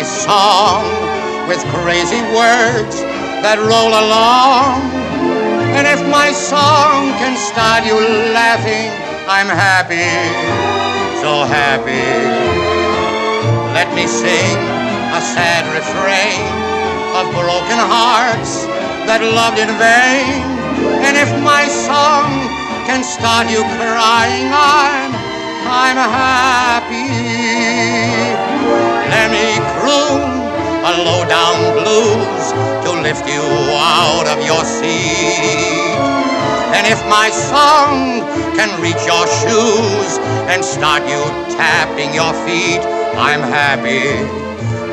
happy song with crazy words that roll along. And if my song can start you laughing, I'm happy, so happy. Let me sing a sad refrain of broken hearts that loved in vain. And if my song can start you crying, I'm happy. Let me croon a low-down blues to lift you out of your seat. And if my song can reach your shoes and start you tapping your feet, I'm happy.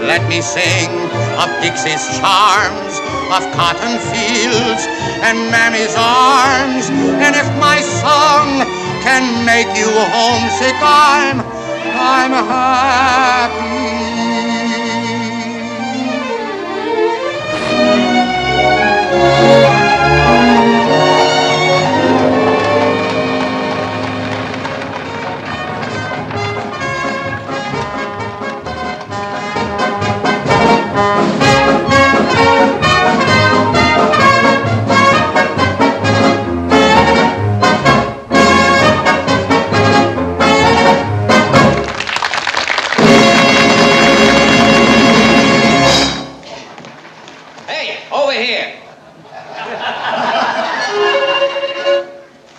Let me sing of Dixie's charms, of cotton fields and Mammy's arms. And if my song can make you homesick, I'm happy.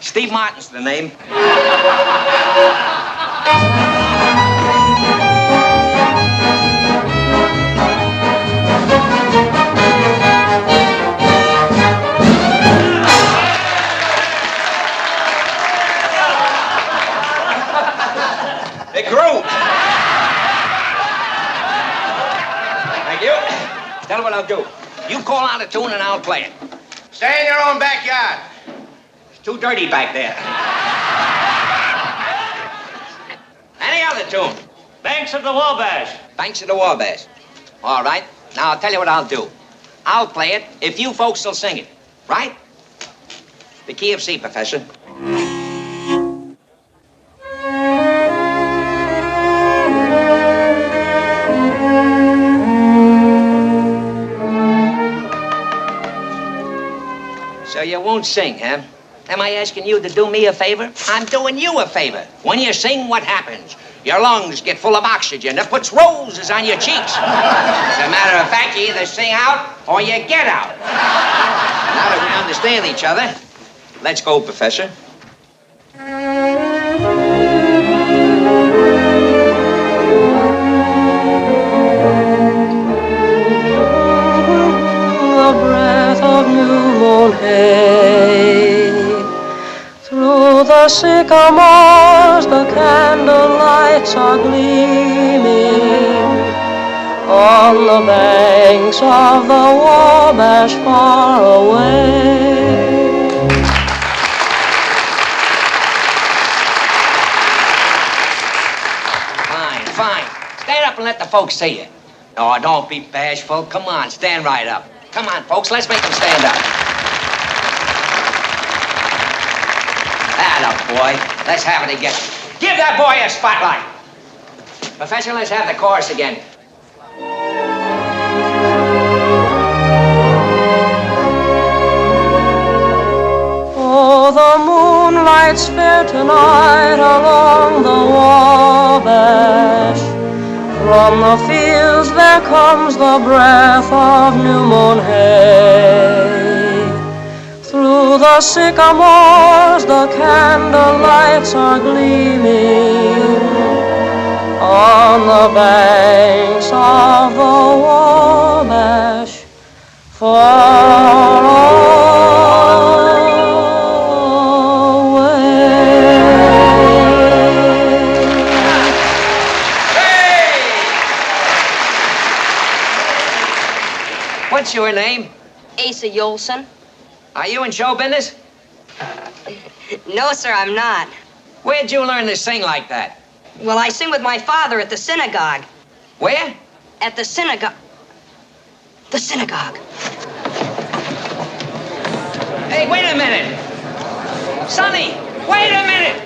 Steve Martin's the name. It grew. Thank you. Tell you what I'll do. You call out a tune and I'll play it. Stay in your own backyard. Too dirty back there. Any other tune? Banks of the Wabash. Banks of the Wabash. All right. Now, I'll tell you what I'll do. I'll play it if you folks will sing it. Right? The key of C, Professor. So you won't sing, huh? Am I asking you to do me a favor? I'm doing you a favor. When you sing, what happens? Your lungs get full of oxygen. It puts roses on your cheeks. As a matter of fact, you either sing out or you get out. Now that we understand each other, let's go, Professor. The breath of new moon hay. Through the sycamores, the candle lights are gleaming on the banks of the Wabash far away. Fine, fine. Stand up and let the folks see you. Oh, don't be bashful. Come on, stand right up. Come on, folks, let's make them stand up. That up, boy. Let's have it again. Give that boy a spotlight. Professor, let's have the chorus again. Oh, the moonlight's fair tonight along the Wabash. From the fields there comes the breath of new moon hay. Through the sycamores the candle lights are gleaming on the banks of the Wabash far away. Hey! What's your name? Asa Jolson. Are you in show business? No, sir, I'm not. Where'd you learn to sing like that? Well, I sing with my father at the synagogue. Where? At the synagogue. The synagogue. Hey, wait a minute. Sonny, wait a minute.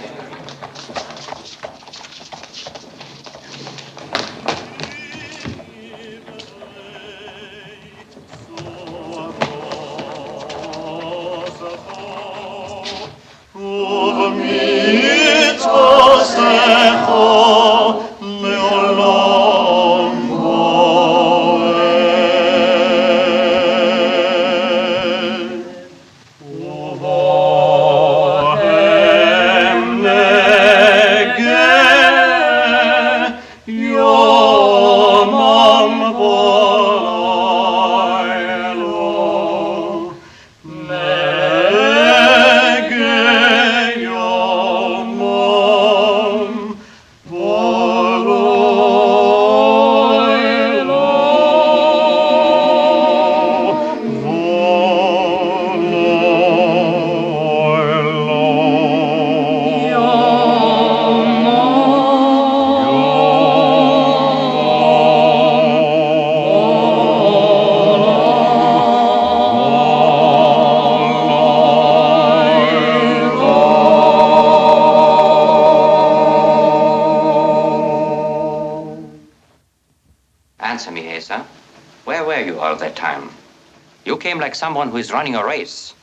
Like someone who is running a race.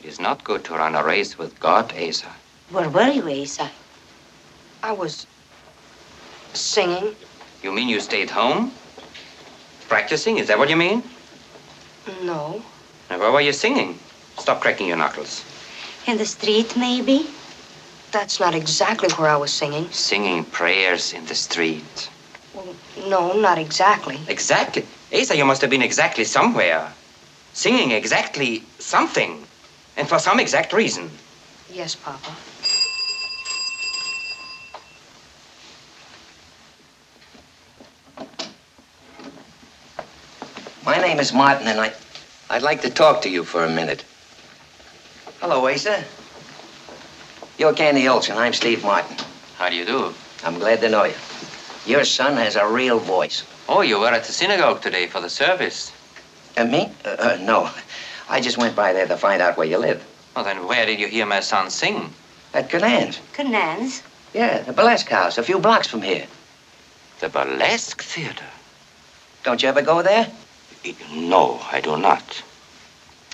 It is not good to run a race with God, Asa. Where were you, Asa? I was singing. You mean you stayed home? Practicing? Is that what you mean? No. And where were you singing? Stop cracking your knuckles. In the street, maybe? That's not exactly where I was singing. Singing prayers in the street. Well, no, not exactly. Exactly? Asa, you must have been exactly somewhere. Singing exactly something, and for some exact reason. Yes, Papa. My name is Martin, and I'd like to talk to you for a minute. Hello, Asa. You're Candy Jolson. I'm Steve Martin. How do you do? I'm glad to know you. Your son has a real voice. Oh, you were at the synagogue today for the service. Me? No. I just went by there to find out where you live. Well, then where did you hear my son sing? At Canan's. Canan's? Yeah, the burlesque house, a few blocks from here. The burlesque theater? Don't you ever go there? No, I do not.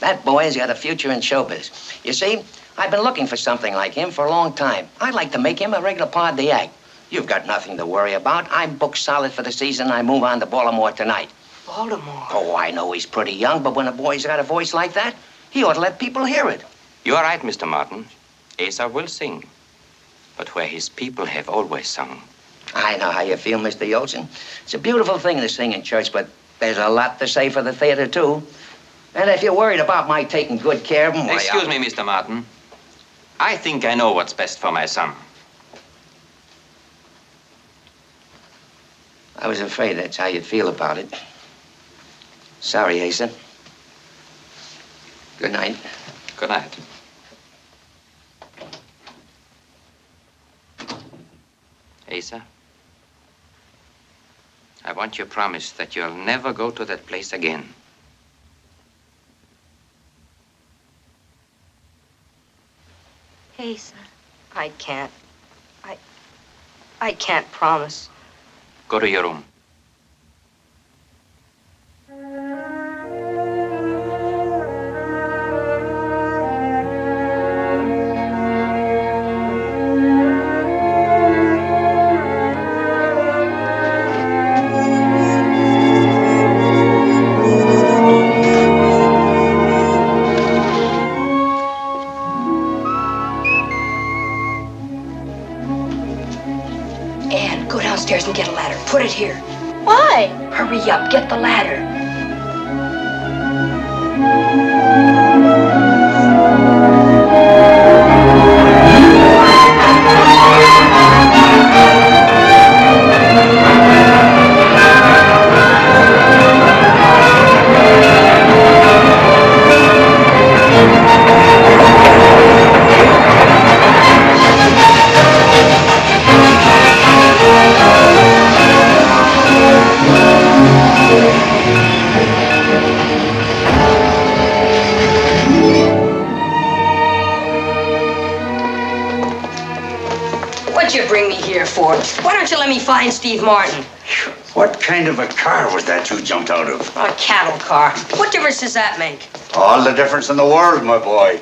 That boy's got a future in showbiz. You see, I've been looking for something like him for a long time. I'd like to make him a regular part of the act. You've got nothing to worry about. I'm booked solid for the season. I move on to Baltimore tonight. Baltimore? Oh, I know he's pretty young, but when a boy's got a voice like that, he ought to let people hear it. You're right, Mr. Martin. Asa will sing. But where his people have always sung. I know how you feel, Mr. Jolson. It's a beautiful thing to sing in church, but there's a lot to say for the theater, too. And if you're worried about my taking good care of him, why... Excuse me, Mr. Martin. I think I know what's best for my son. I was afraid that's how you'd feel about it. Sorry, Asa. Good night. Good night. Asa, I want your promise that you'll never go to that place again. Asa, I can't. I can't promise. Go to your room. Upstairs and get a ladder. Put it here. Why? Hurry up. Get the ladder. Why don't you let me find Steve Martin? What kind of a car was that you jumped out of? A cattle car. What difference does that make? All the difference in the world, my boy.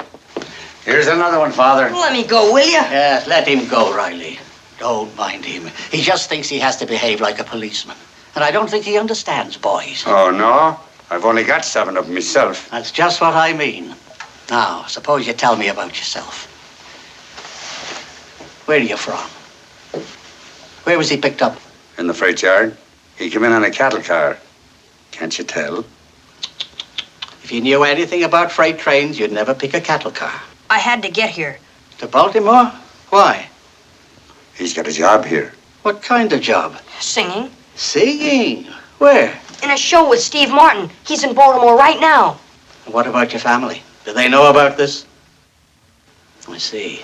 Here's another one, Father. Let me go, will you? Yes, let him go, Riley. Don't mind him. He just thinks he has to behave like a policeman. And I don't think he understands boys. Oh, no? I've only got 7 of them myself. That's just what I mean. Now, suppose you tell me about yourself. Where are you from? Where was he picked up? In the freight yard. He came in on a cattle car. Can't you tell? If you knew anything about freight trains, you'd never pick a cattle car. I had to get here. To Baltimore? Why? He's got a job here. What kind of job? Singing. Singing? Where? In a show with Steve Martin. He's in Baltimore right now. What about your family? Do they know about this? I see.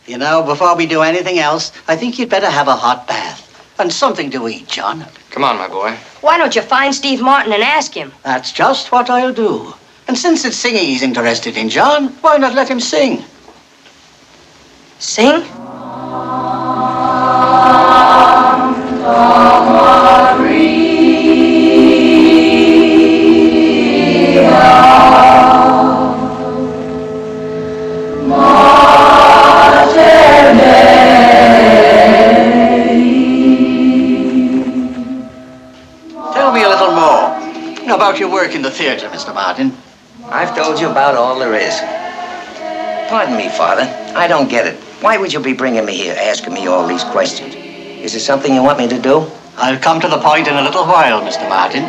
You know, before we do anything else, I think you'd better have a hot bath. And something to eat, John. Come on, my boy. Why don't you find Steve Martin and ask him? That's just what I'll do. And since it's singing he's interested in, John, why not let him sing? Sing? Tell me a little more about your work in the theater, Mr. Martin. I've told you about all there is. Pardon me, Father. I don't get it. Why would you be bringing me here, asking me all these questions? Is there something you want me to do? I'll come to the point in a little while, Mr. Martin.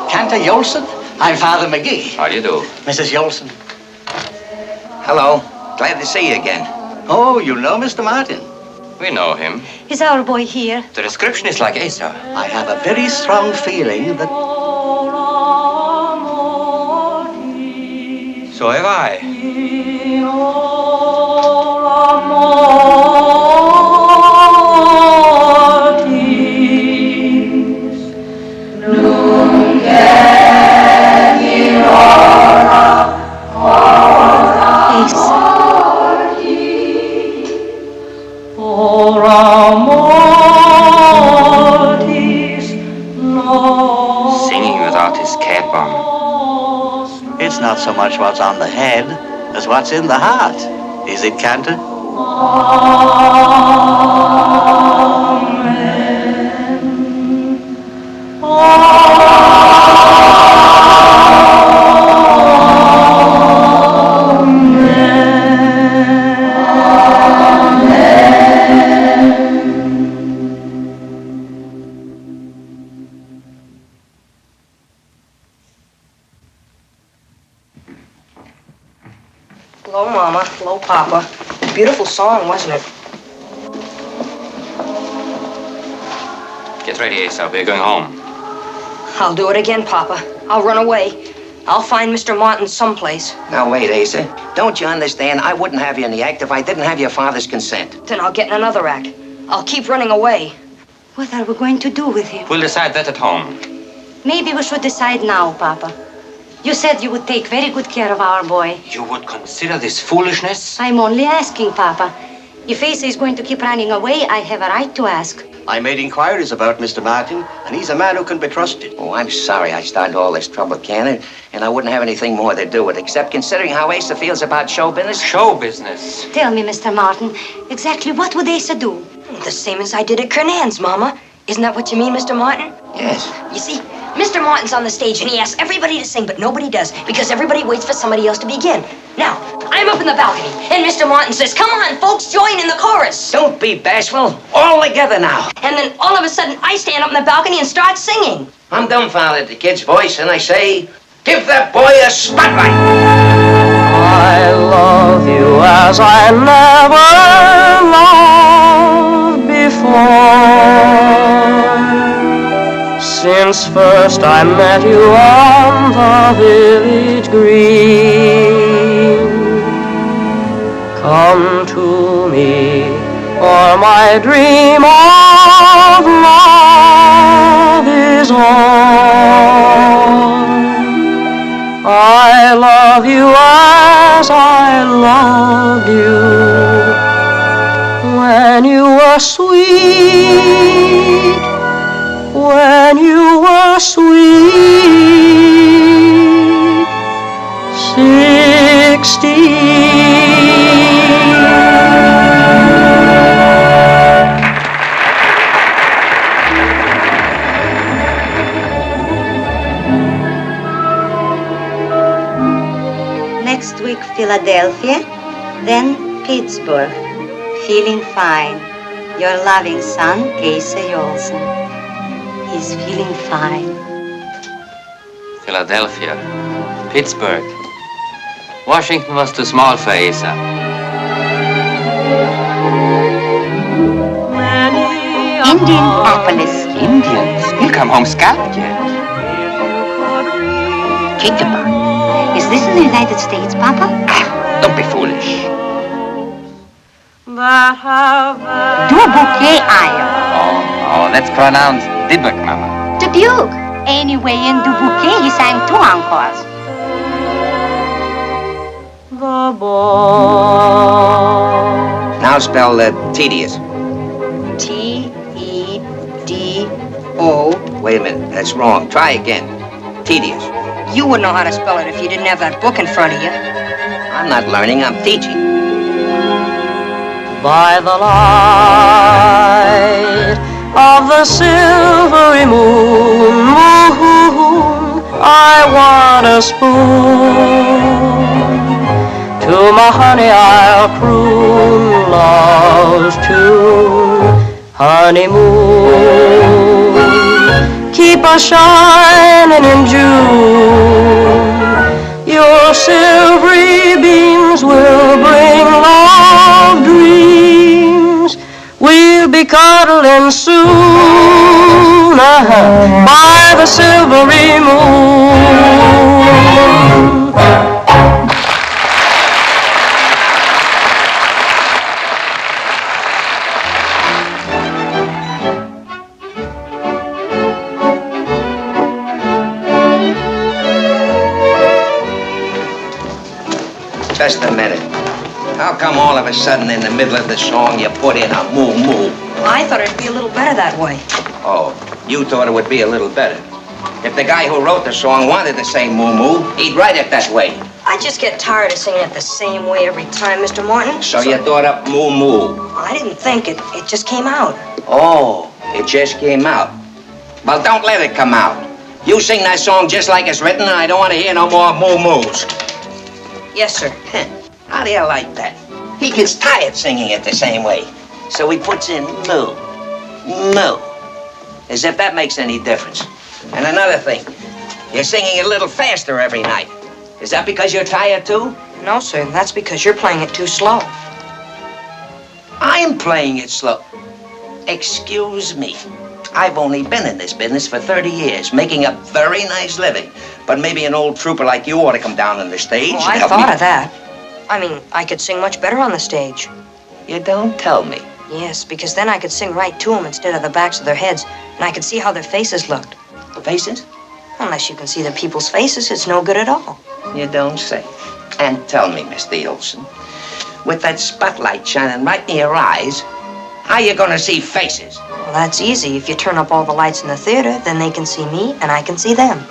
Cantor Jolson? I'm Father McGee. How do you do? Mrs. Jolson. Hello. Glad to see you again. Oh, you know Mr. Martin. We know him. Is our boy here? The description is like Asa. I have a very strong feeling that... So have I. Singing without his cap on. It's not so much what's on the head as what's in the heart. Is it, Cantor? Hello, Mama. Hello, Papa. Beautiful song, wasn't it? Get ready, Asa. We're going home. I'll do it again, Papa. I'll run away. I'll find Mr. Martin someplace. Now, wait, Asa. Don't you understand? I wouldn't have you in the act if I didn't have your father's consent. Then I'll get in another act. I'll keep running away. What are we going to do with him? We'll decide that at home. Maybe we should decide now, Papa. You said you would take very good care of our boy. You would consider this foolishness? I'm only asking, Papa. If Asa is going to keep running away, I have a right to ask. I made inquiries about Mr. Martin, and he's a man who can be trusted. Oh, I'm sorry I started all this trouble, Cannon, and I wouldn't have anything more to do with it, except considering how Asa feels about show business. Show business? Tell me, Mr. Martin, exactly what would Asa do? The same as I did at Kernan's, Mama. Isn't that what you mean, Mr. Martin? Yes. You see, Mr. Martin's on the stage and he asks everybody to sing, but nobody does because everybody waits for somebody else to begin. Now, I'm up in the balcony and Mr. Martin says, "Come on, folks, join in the chorus." Don't be bashful. All together now. And then all of a sudden, I stand up in the balcony and start singing. I'm dumbfounded at the kid's voice, and I say, give that boy a spotlight. I love you as I never loved before. Since first I met you on the village green. Come to me, or my dream of love is o'er. I love you as I loved you when you were sweet, when Philadelphia, then Pittsburgh. Feeling fine. Your loving son, Asa Jolson. He's feeling fine. Philadelphia. Pittsburgh. Washington was too small for Asa. Indianapolis. Indians? He'll come home scalped yet. Jitterbug. Is this in the United States, Papa? Don't be foolish. Dubuque, Iowa. Oh, that's pronounced Dubuque, Mama. Dubuque. Anyway, in Dubuque, he sang 2 encores. The ball. Now spell tedious. T-E-D-O. Wait a minute, that's wrong. Try again. Tedious. You wouldn't know how to spell it if you didn't have that book in front of you. I'm not learning, I'm teaching. By the light of the silvery moon, I want a spoon. To my honey I'll croon love's tune. Honeymoon, keep us shining in June. Your silvery beams will bring love dreams. We'll be cuddling soon by the silvery moon. Just a minute. How come all of a sudden in the middle of the song you put in a moo-moo? I thought it'd be a little better that way. Oh, you thought it would be a little better. If the guy who wrote the song wanted to say moo-moo, he'd write it that way. I just get tired of singing it the same way every time, Mr. Martin. So you thought up moo-moo. I didn't think it. It just came out. Oh, it just came out. Well, don't let it come out. You sing that song just like it's written, and I don't want to hear no more moo-moos. Yes, sir. How do you like that? He gets tired singing it the same way. So he puts in moo, moo. As if that makes any difference. And another thing, you're singing it a little faster every night. Is that because you're tired too? No, sir. That's because you're playing it too slow. I'm playing it slow. Excuse me. I've only been in this business for 30 years, making a very nice living. But maybe an old trooper like you ought to come down on the stage. Oh, I thought of that. I mean, I could sing much better on the stage. You don't tell me. Yes, because then I could sing right to them instead of the backs of their heads, and I could see how their faces looked. Faces? Unless you can see the people's faces, it's no good at all. You don't say. And tell me, Mr. Jolson, with that spotlight shining right in your eyes, how you gonna see faces? Well, that's easy. If you turn up all the lights in the theater, then they can see me, and I can see them.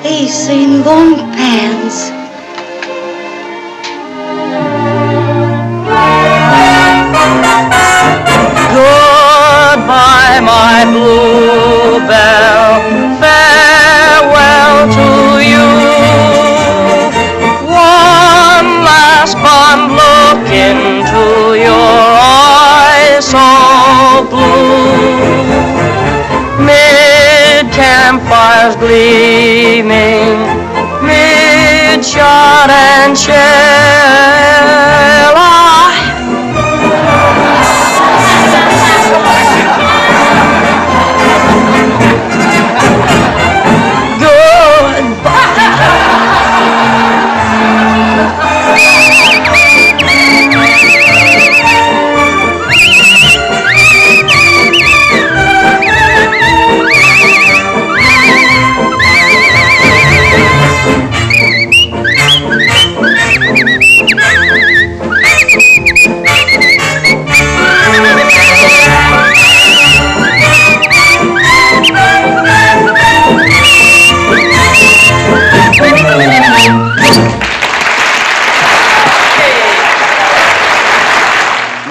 He's in long pants. Goodbye, my bluebell, farewell to you. One last fond look into your eyes so blue. Mid-campfires gleaming, mid-shot and shell.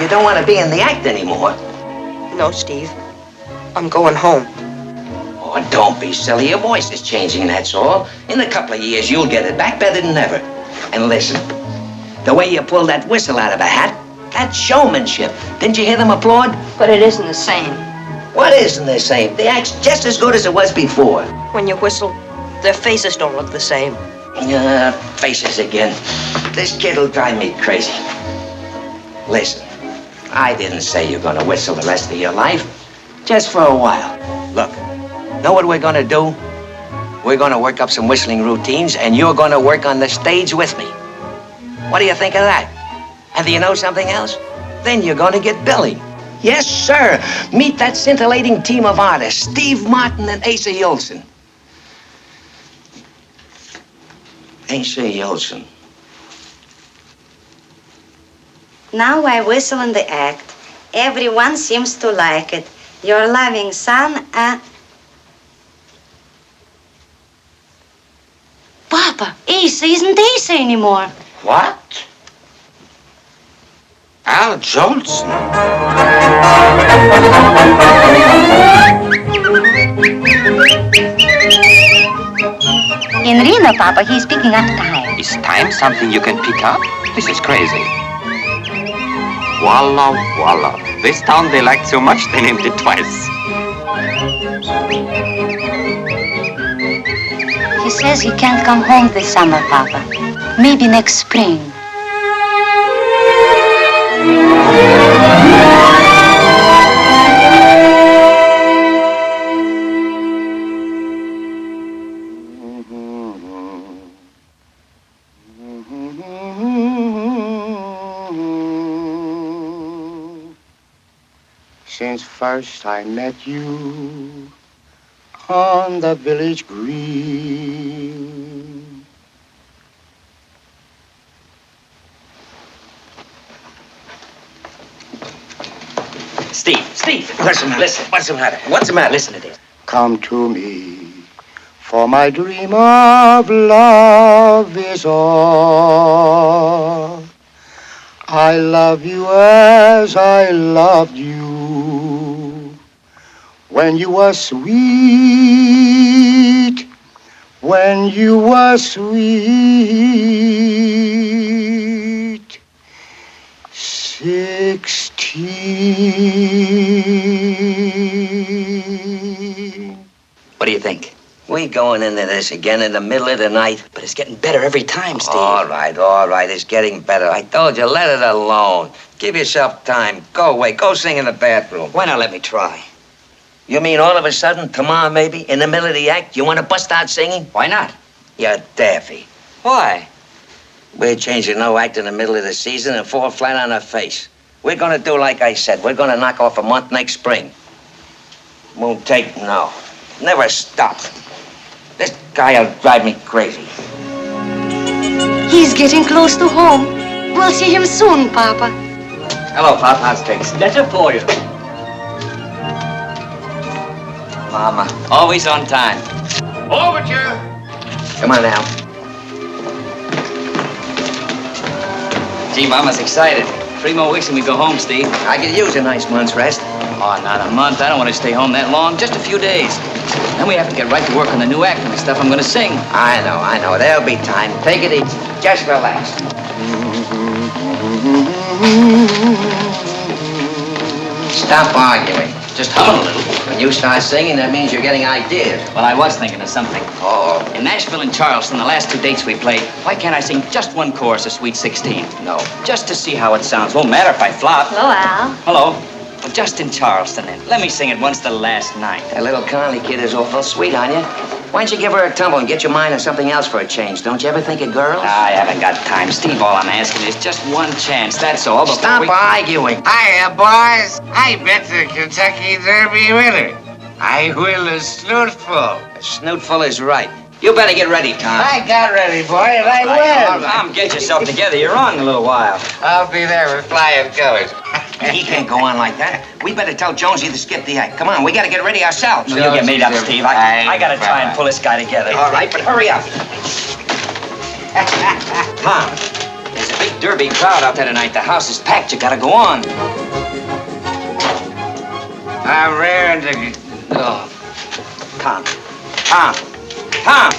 You don't want to be in the act anymore. No, Steve. I'm going home. Oh, don't be silly. Your voice is changing, that's all. In a couple of years, you'll get it back better than ever. And listen, the way you pulled that whistle out of a hat, that's showmanship. Didn't you hear them applaud? But it isn't the same. What isn't the same? The act's just as good as it was before. When you whistle, their faces don't look the same. Faces again. This kid'll drive me crazy. Listen, I didn't say you're gonna whistle the rest of your life. Just for a while. Look, know what we're gonna do? We're gonna work up some whistling routines, and you're gonna work on the stage with me. What do you think of that? And do you know something else? Then you're gonna get billing. Yes, sir. Meet that scintillating team of artists, Steve Martin and Asa Jolson. Asa Jolson. Now I whistle in the act. Everyone seems to like it. Your loving son, Papa, Asa isn't Asa anymore. What? Al Jolson? In Reno, Papa, he's picking up time. Is time something you can pick up? This is crazy. Voila, voila. This town they liked so much, they named it twice. He says he can't come home this summer, Papa. Maybe next spring. Since first I met you on the village green, Steve, listen. What's the matter? What's the matter? Listen to this. come to me, for my dream of love is all. I love you as I loved you when you were sweet, when you were sweet. 16. What do you think? We going into this again in the middle of the night? But it's getting better every time, Steve. All right. It's getting better. I told you, let it alone. Give yourself time. Go away. Go sing in the bathroom. Why not let me try? You mean all of a sudden, tomorrow maybe, in the middle of the act, you want to bust out singing? Why not? You're daffy. Why? We're changing no act in the middle of the season and fall flat on our face. We're going to do like I said. We're going to knock off a month next spring. Won't take no. Never stop. This guy'll drive me crazy. He's getting close to home. We'll see him soon, Papa. Hello, Pop. How's things? Better for you. Mama. Always on time. Overture! Come on now. Gee, Mama's excited. 3 more weeks and we go home, Steve. I could use a nice month's rest. Oh, not a month. I don't want to stay home that long. Just a few days. Then we have to get right to work on the new act and the stuff I'm going to sing. I know. There'll be time. Take it easy. Just relax. Stop arguing. Just humming a little. When you start singing, that means you're getting ideas. Well, I was thinking of something. Oh, In Nashville and Charleston, the last 2 dates we played, why can't I sing just one chorus of Sweet 16? no. Just to see how it sounds. Won't matter if I flop. Hello, Al. Hello. But just in Charleston, then. Let me sing it once the last night. That little Conley kid is awful sweet on you. Why don't you give her a tumble and get your mind on something else for a change? Don't you ever think of girls? I haven't got time, Steve. All I'm asking is just one chance, that's all. Before Stop we... arguing. Hiya, boys. I bet the Kentucky Derby winner. I will a snootful. A snootful is right. You better get ready, Tom. I got ready, boy, and I will. Tom, get yourself together. You're on in a little while. I'll be there with flying colors. He can't go on like that. We better tell Jonesy to skip the act. Come on, we gotta get ready ourselves. No, you get made up, Steve. I gotta try and pull this guy together. All right, but hurry up. Tom, there's a big derby crowd out there tonight. The house is packed. You gotta go on. I'm raring to go. Tom. Tom. Tom!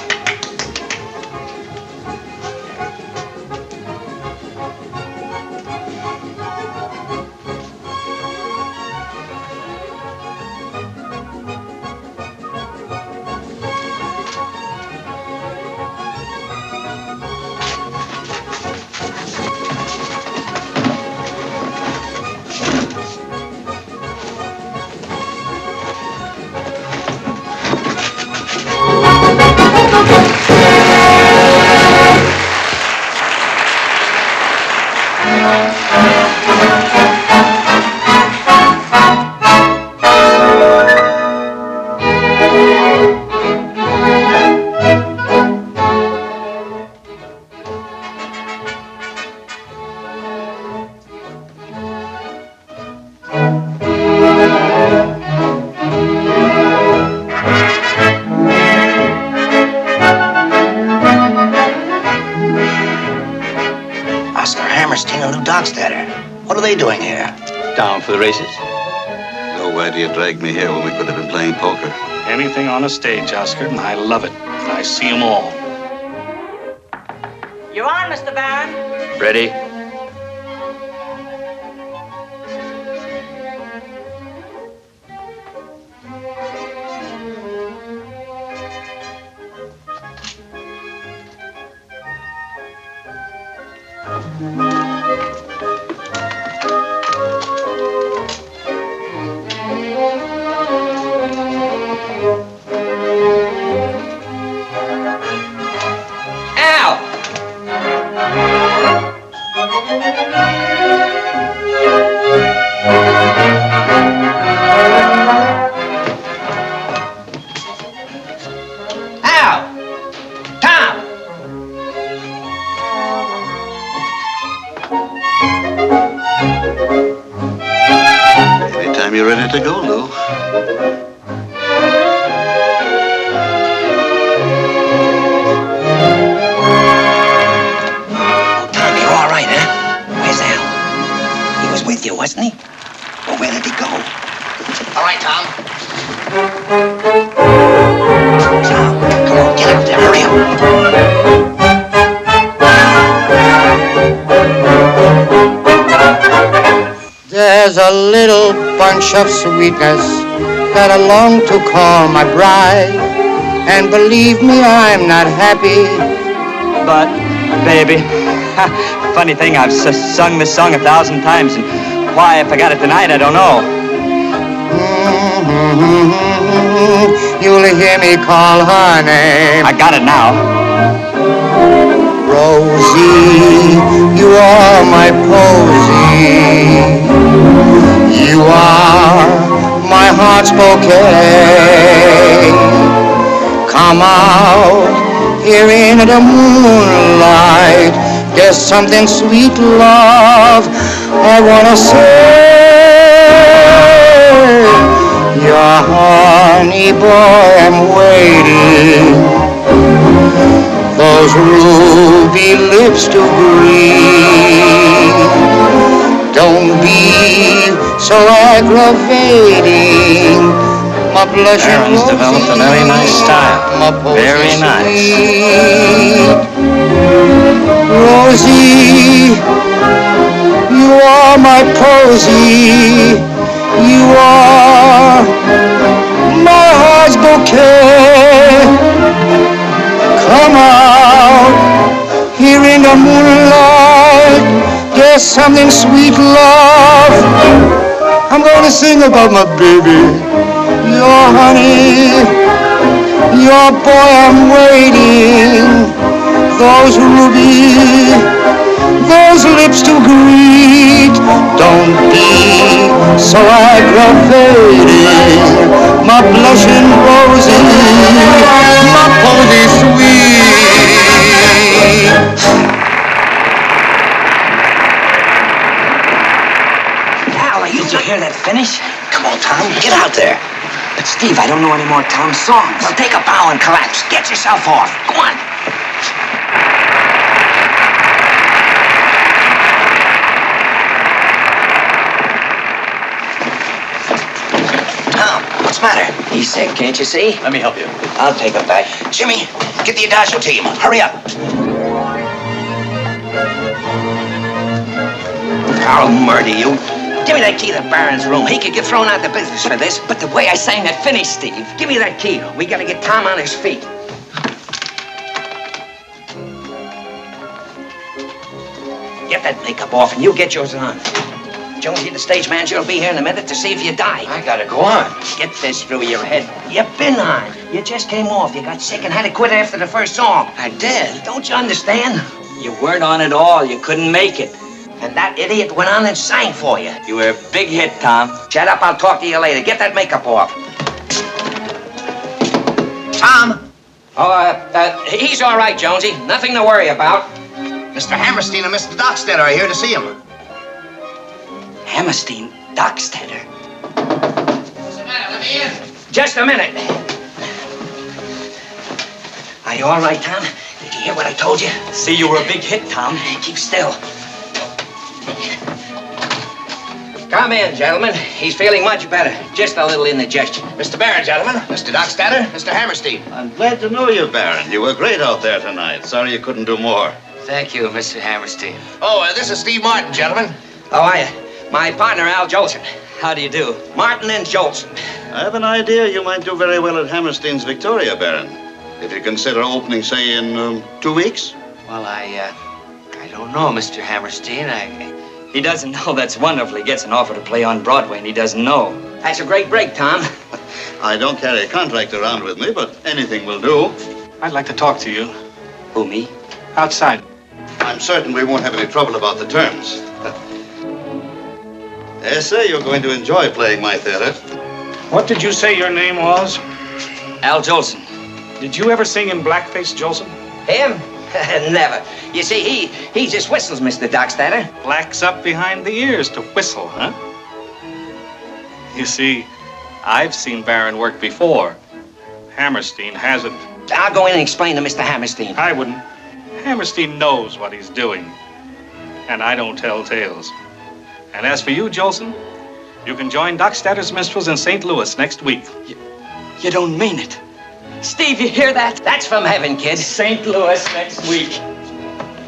What are they doing here? Down for the races. So why do you drag me here when we could have been playing poker? Anything on a stage, Oscar, and I love it. I see them all. You're on, Mr. Baron. Ready? Anytime you're ready to go, Lou. Tom, you're all right, huh? Where's Al? He was with you, wasn't he? Well, where did he go? All right, Tom. Tom, come on, get out there, hurry up. There's a little bunch of sweetness that I long to call my bride. And believe me, I'm not happy. But, baby, funny thing, I've sung this song 1,000 times, and why I forgot it tonight, I don't know. You'll hear me call her name. I got it now. Rosie, you are my posy. You are my heart's bouquet. Come out here in the moonlight. There's something sweet, love, I wanna say. Your honey boy, I'm waiting. Those ruby lips to greet. Don't be so aggravating. My blushing Aaron's developed a very nice style. Very nice. Rosie, you are my posy. You are my heart's bouquet. Come out here in the moonlight. There's something sweet, love. I'm gonna sing about my baby. Your honey, your boy, I'm waiting. Those ruby, those lips to greet. Don't be so aggravating. My blushing Rosie, my posy sweet. Al, did you hear that finish? Come on, Tom, get out there. But Steve, I don't know any more Tom songs. Well, take a bow and collapse. Get yourself off. Go on. Tom, what's the matter? matter? He's sick, can't you see? Let me help you. I'll take him back. Jimmy, get the Adagio team. Hurry up. I'll murder you. Give me that key to Baron's room. He could get thrown out of business for this. But the way I sang that finish, Steve. Give me that key. We gotta get Tom on his feet. Get that makeup off and you get yours on. Jonesy, the stage manager, will be here in a minute to see if you die. I gotta go on. Get this through your head. You've been on. You just came off. You got sick and had to quit after the first song. I did. Don't you understand? You weren't on at all. You couldn't make it. And that idiot went on and sang for you. You were a big hit, Tom. Shut up. I'll talk to you later. Get that makeup off. Tom. Oh, he's all right, Jonesy. Nothing to worry about. Mr. Hammerstein and Mr. Dockstetter are here to see him. Hammerstein, Dockstetter. What's the matter? Let me in. Just a minute. Are you all right, Tom? Did you hear what I told you? See, you were a big hit, Tom. Keep still. Come in, gentlemen. He's feeling much better. Just a little indigestion. Mr. Barron, gentlemen. Mr. Dockstetter, Mr. Hammerstein. I'm glad to know you, Baron. You were great out there tonight. Sorry you couldn't do more. Thank you, Mr. Hammerstein. Oh, this is Steve Martin, gentlemen. How are you? My partner, Al Jolson. How do you do? Martin and Jolson. I have an idea you might do very well at Hammerstein's Victoria, Baron. If you consider opening, say, in 2 weeks. Well, I don't know, Mr. Hammerstein. He doesn't know that's wonderful. He gets an offer to play on Broadway, and he doesn't know. That's a great break, Tom. I don't carry a contract around with me, but anything will do. I'd like to talk to you. Who, me? Outside. I'm certain we won't have any trouble about the terms. I say you're going to enjoy playing my theater. What did you say your name was? Al Jolson. Did you ever sing in blackface, Jolson? Him? Never. You see, he just whistles, Mr. Dockstetter. Blacks up behind the ears to whistle, huh? You see, I've seen Baron work before. Hammerstein hasn't. I'll go in and explain to Mr. Hammerstein. I wouldn't. Hammerstein knows what he's doing. And I don't tell tales. And as for you, Jolson, you can join Dockstetter's Minstrels in St. Louis next week. You don't mean it. Steve, you hear that? That's from heaven, kid. St. Louis next week.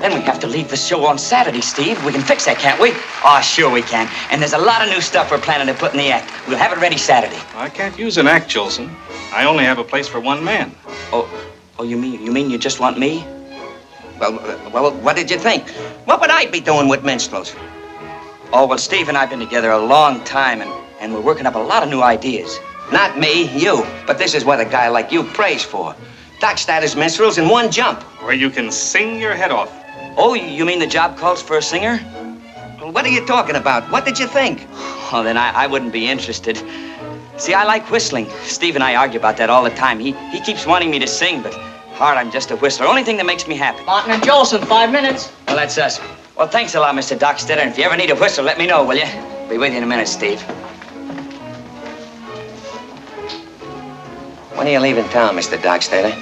Then we have to leave the show on Saturday, Steve. We can fix that, can't we? Oh, sure we can. And there's a lot of new stuff we're planning to put in the act. We'll have it ready Saturday. I can't use an act, Jolson. I only have a place for one man. Oh, you mean you just want me? Well, what did you think? What would I be doing with minstrels? Oh, well, Steve and I have been together a long time, and we're working up a lot of new ideas. Not me, you. But this is what a guy like you prays for. Dockstetter's minstrels in one jump. Where you can sing your head off. Oh, you mean the job calls for a singer? Well, what are you talking about? What did you think? Oh, then I wouldn't be interested. See, I like whistling. Steve and I argue about that all the time. He keeps wanting me to sing, but heart, I'm just a whistler. Only thing that makes me happy. Martin and Jolson, 5 minutes. Well, that's us. Well, thanks a lot, Mr. Dockstetter. And if you ever need a whistle, let me know, will you? Be with you in a minute, Steve. When are you leaving town, Mr. Dockstetter?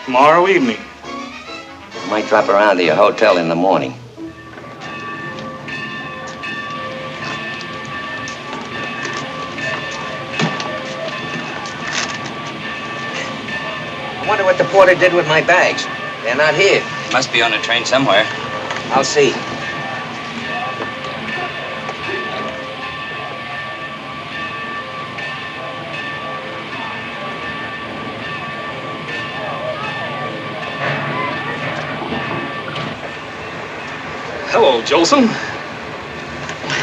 Tomorrow evening. I might drop around to your hotel in the morning. I wonder what the porter did with my bags. They're not here. Must be on a train somewhere. I'll see. Hello, Jolson.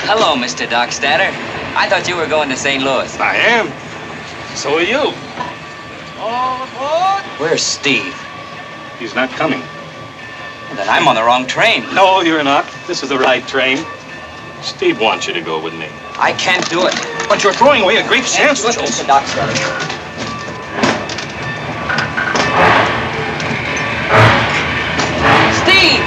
Hello, Mr. Dockstetter. I thought you were going to St. Louis. I am. So are you. All aboard. Where's Steve? He's not coming. Well, then I'm on the wrong train. No, you're not. This is the right train. Steve wants you to go with me. I can't do it. But you're throwing away a great chance, Look, Mr. Dockstetter. Steve!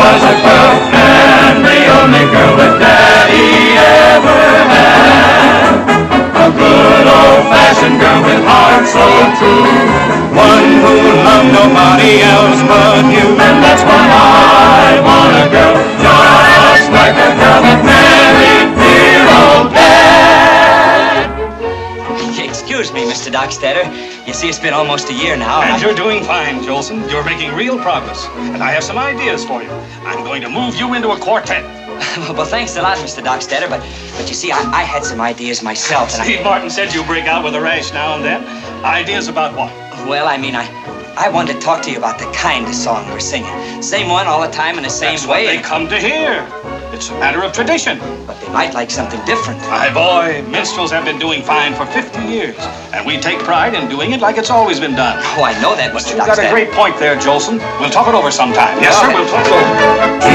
Was a girl, and the only girl that Daddy but you. And that's why I want a girl just like a girl that married dear old dad. Excuse me, Mr. Dockstader. You see, it's been almost a year now. And you're doing fine, Jolson. You're making real progress. And I have some ideas for you. I'm going to move you into a quartet. Well, thanks a lot, Mr. Dockstader, but you see, I had some ideas myself, and Steve Martin said you break out with a rash now and then. Ideas about what? Well, I mean, I wanted to talk to you about the kind of song we're singing. Same one all the time in the same That's way. What they come to hear. It's a matter of tradition. But they might like something different. My boy, minstrels have been doing fine for 50 years, and we take pride in doing it like it's always been done. Oh, I know that, But Mr. you've got a Dockstader. great point there, Jolson. We'll talk it over sometime. Yes, sir, we'll talk it over. She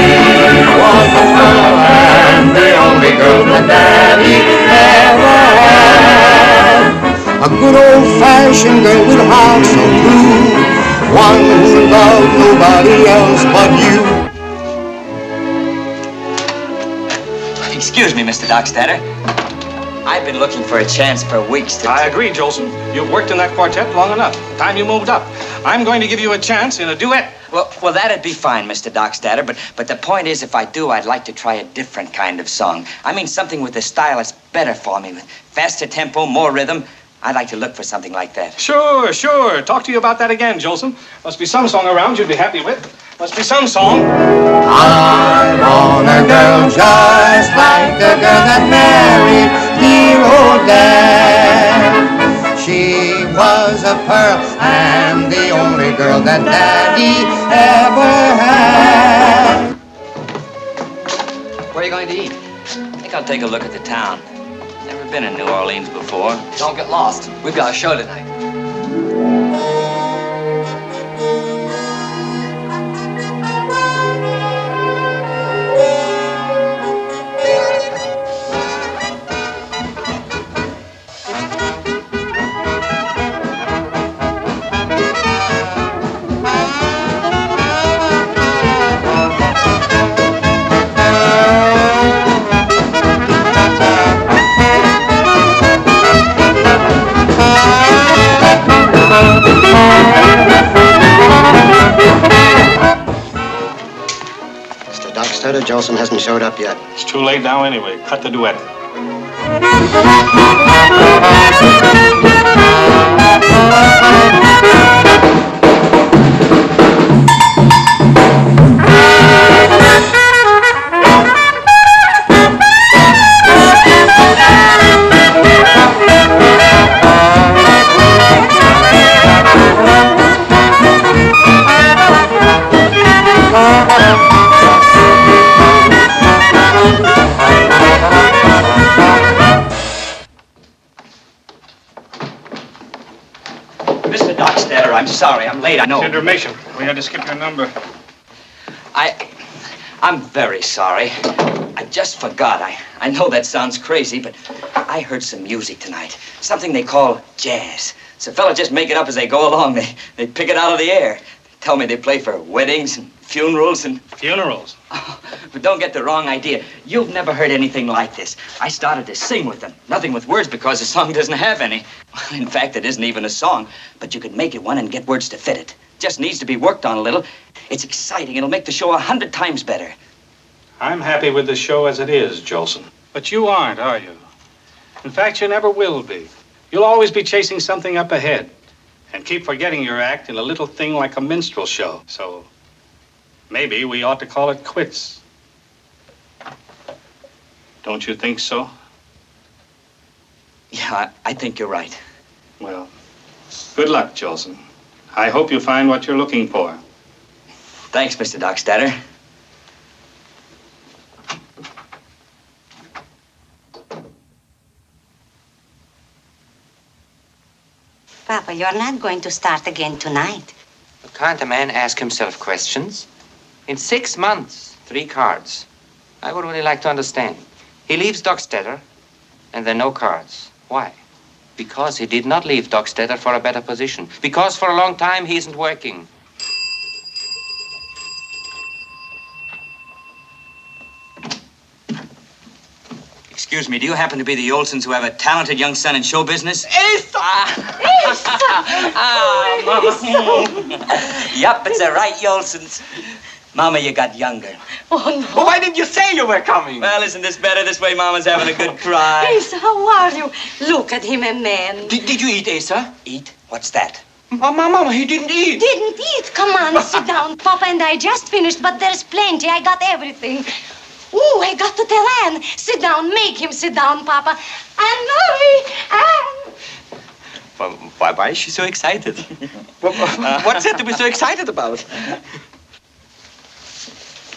was the girl and the only girl that Daddy ever had. A good old-fashioned girl with a heart so true, one who loved nobody else but you. Excuse me, Mr. Dockstader. I've been looking for a chance for weeks to... I agree, Jolson. You've worked in that quartet long enough. Time you moved up. I'm going to give you a chance in a duet. Well, that'd be fine, Mr. Dockstader, but the point is, if I do, I'd like to try a different kind of song. I mean, something with a style that's better for me, with faster tempo, more rhythm. I'd like to look for something like that. Sure. Talk to you about that again, Jolson. Must be some song around you'd be happy with. Must be some song. I want a girl just like the girl that married dear old dad. She was a pearl and the only girl that Daddy ever had. Where are you going to eat? I think I'll take a look at the town. Never been in New Orleans before. Don't get lost. We've got a show tonight. Mr. Dockstader, Jolson hasn't showed up yet. It's too late now anyway. Cut the duet. Mr. Dockstader, I'm sorry. I'm late, I know. It's intermission. We had to skip your number. I'm very sorry. I just forgot. I know that sounds crazy, but I heard some music tonight. Something they call jazz. So fellas just make it up as they go along. They pick it out of the air. They tell me they play for weddings and funerals and... Funerals? Oh, but don't get the wrong idea. You've never heard anything like this. I started to sing with them. Nothing with words because the song doesn't have any. In fact, it isn't even a song. But you can make it one and get words to fit it. Just needs to be worked on a little. It's exciting. It'll make the show 100 times better. I'm happy with the show as it is, Jolson. But you aren't, are you? In fact, you never will be. You'll always be chasing something up ahead and keep forgetting your act in a little thing like a minstrel show. So maybe we ought to call it quits. Don't you think so? Yeah, I think you're right. Well, good luck, Jolson. I hope you find what you're looking for. Thanks, Mr. Dockstader. Papa, you're not going to start again tonight. Can't a man ask himself questions? In 6 months, 3 cards. I would really like to understand. He leaves Dockstader, and then no cards. Why? Because he did not leave Dockstader for a better position. Because for a long time he isn't working. Excuse me, do you happen to be the Jolsons who have a talented young son in show business? Esta! Mama. Yup, it's the right Jolsons. Mama, you got younger. Oh, no. Well, why didn't you say you were coming? Well, isn't this better? This way Mama's having a good cry. Asa, how are you? Look at him, a man. Did you eat, Asa? Eat? What's that? Mama, he didn't eat. Didn't eat? Come on, sit down. Papa and I just finished, but there's plenty. I got everything. Ooh, I got to tell Anne. Sit down. Make him sit down, Papa. Anne Marie! Anne! Why is she so excited? What's there to be so excited about?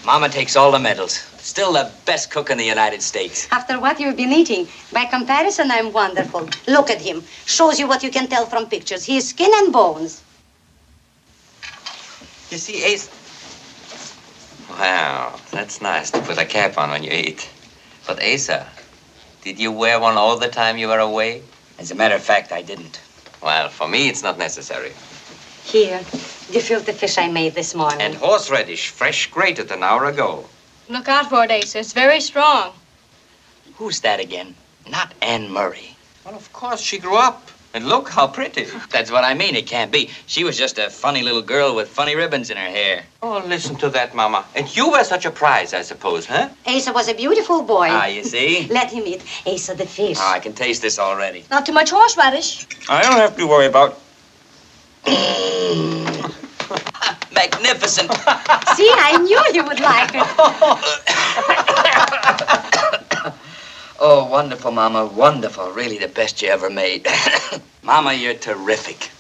Mama takes all the medals. Still the best cook in the United States. After what you've been eating, by comparison, I'm wonderful. Look at him. Shows you what you can tell from pictures. He is skin and bones. You see, Ace... Wow, that's nice to put a cap on when you eat. But Asa, did you wear one all the time you were away? As a matter of fact, I didn't. Well, for me, it's not necessary. Here, gefilte fish I made this morning. And horseradish, fresh grated an hour ago. Look out for it, Asa. It's very strong. Who's that again? Not Anne Murray. Well, of course, she grew up. And look how pretty. That's what I mean. It can't be. She was just a funny little girl with funny ribbons in her hair. Oh, listen to that, Mama. And you were such a prize, I suppose, huh? Asa was a beautiful boy. Ah, you see? Let him eat. Asa the fish. Oh, I can taste this already. Not too much horseradish. I don't have to worry about... Magnificent. See, I knew you would like it. Oh, wonderful, Mama. Wonderful. Really the best you ever made. Mama, you're terrific.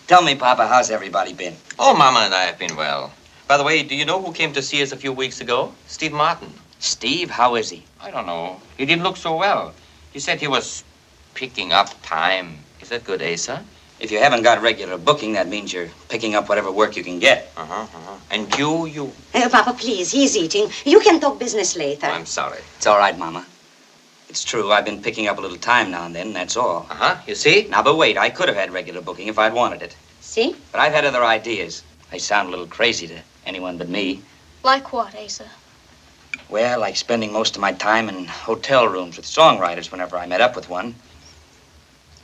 Tell me, Papa, how's everybody been? Oh, Mama and I have been well. By the way, do you know who came to see us a few weeks ago? Steve Martin. Steve? How is he? I don't know. He didn't look so well. He said he was picking up time. Is that good, Asa? If you haven't got regular booking, that means you're picking up whatever work you can get. And you... Papa, please, he's eating. You can talk business later. I'm sorry. It's all right, Mama. It's true, I've been picking up a little time now and then, that's all. You see? Now, but wait, I could have had regular booking if I'd wanted it. See? But I've had other ideas. They sound a little crazy to anyone but me. Like what, Asa? Well, like spending most of my time in hotel rooms with songwriters whenever I met up with one.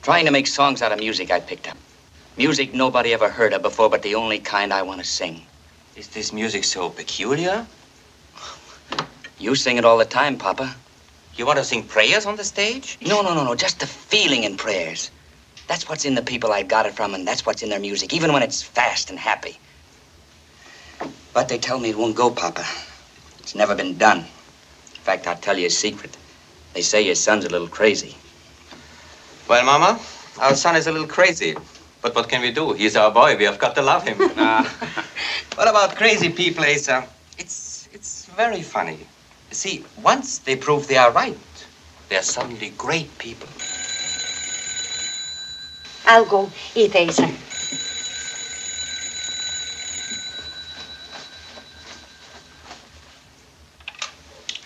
Trying to make songs out of music I picked up. Music nobody ever heard of before, but the only kind I want to sing. Is this music so peculiar? You sing it all the time, Papa. You want to sing prayers on the stage? No. Just the feeling in prayers. That's what's in the people I got it from, and that's what's in their music, even when it's fast and happy. But they tell me it won't go, Papa. It's never been done. In fact, I'll tell you a secret. They say your son's a little crazy. Well, Mama, our son is a little crazy. But what can we do? He's our boy. We have got to love him. What about crazy people, Asa? It's very funny. You see, once they prove they are right, they're suddenly great people. I'll go eat, Asa.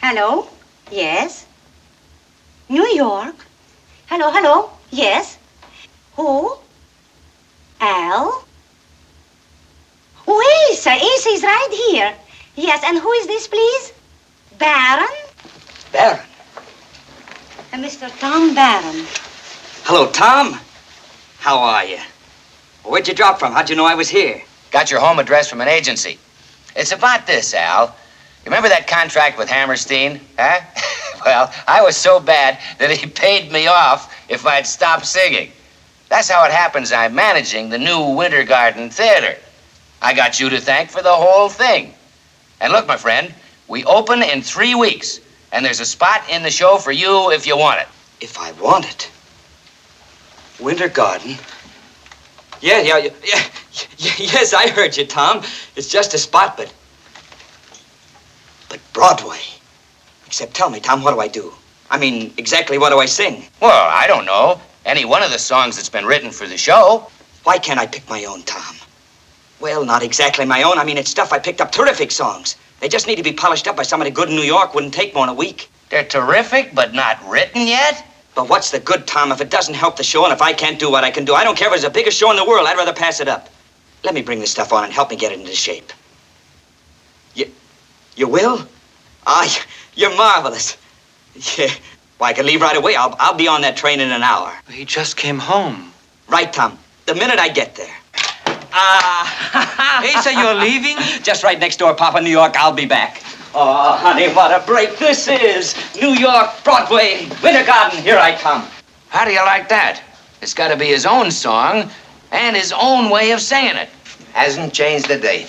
Hello? Yes? New York? Hello? Yes? Who? Al? Oh, Asa is right here. Yes, and who is this, please? Baron? Baron? Mr. Tom Baron. Hello, Tom. How are you? Where'd you drop from? How'd you know I was here? Got your home address from an agency. It's about this, Al. Remember that contract with Hammerstein, huh? Well, I was so bad that he paid me off if I'd stop singing. That's how it happens I'm managing the new Winter Garden Theater. I got you to thank for the whole thing. And look, my friend, we open in 3 weeks, and there's a spot in the show for you if you want it. If I want it? Winter Garden? Yeah, yes, I heard you, Tom. It's just a spot, but Broadway. Except tell me, Tom, what do I do? I mean, exactly what do I sing? Well, I don't know. Any one of the songs that's been written for the show. Why can't I pick my own, Tom? Well, not exactly my own. I mean, it's stuff I picked up. Terrific songs. They just need to be polished up by somebody good in New York. Wouldn't take more than a week. They're terrific, but not written yet? But what's the good, Tom, if it doesn't help the show and if I can't do what I can do? I don't care if it's the biggest show in the world. I'd rather pass it up. Let me bring this stuff on and help me get it into shape. You will? Ah, you're marvelous. Yeah. Why, I can leave right away. I'll be on that train in an hour. He just came home. Right, Tom. The minute I get there. Asa, you're leaving? Just right next door, Papa, New York. I'll be back. Oh, honey, what a break this is. New York, Broadway, Winter Garden, here I come. How do you like that? It's got to be his own song and his own way of saying it. Hasn't changed a day.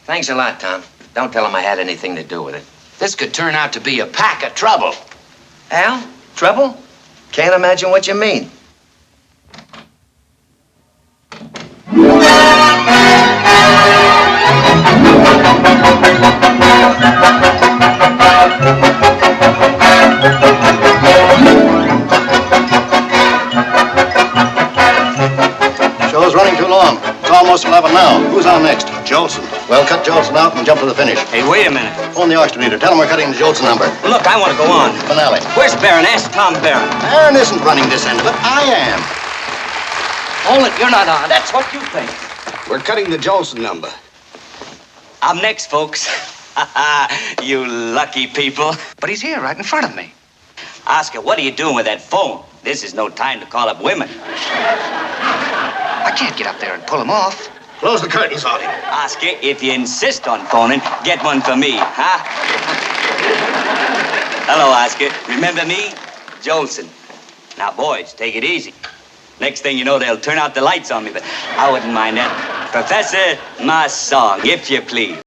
Thanks a lot, Tom. Don't tell him I had anything to do with it. This could turn out to be a pack of trouble. Al? Trouble? Can't imagine what you mean. Show's running too long. It's almost 11 now. Who's on next? Jolson. Well, cut Jolson out and jump to the finish. Hey, wait a minute. Phone the orchestra leader. Tell him we're cutting the Jolson number. Look, I want to go on. Finale. Where's Barron? Ask Tom Barron. Aaron isn't running this end of it. I am. Hold it, you're not on. That's what you think. We're cutting the Jolson number. I'm next, folks. You lucky people. But he's here, right in front of me. Oscar, what are you doing with that phone? This is no time to call up women. I can't get up there and pull him off. Close the curtains on him. Oscar, if you insist on phoning, get one for me, huh? Hello, Oscar. Remember me? Jolson. Now, boys, take it easy. Next thing you know, they'll turn out the lights on me, but I wouldn't mind that. Professor, my song, if you please.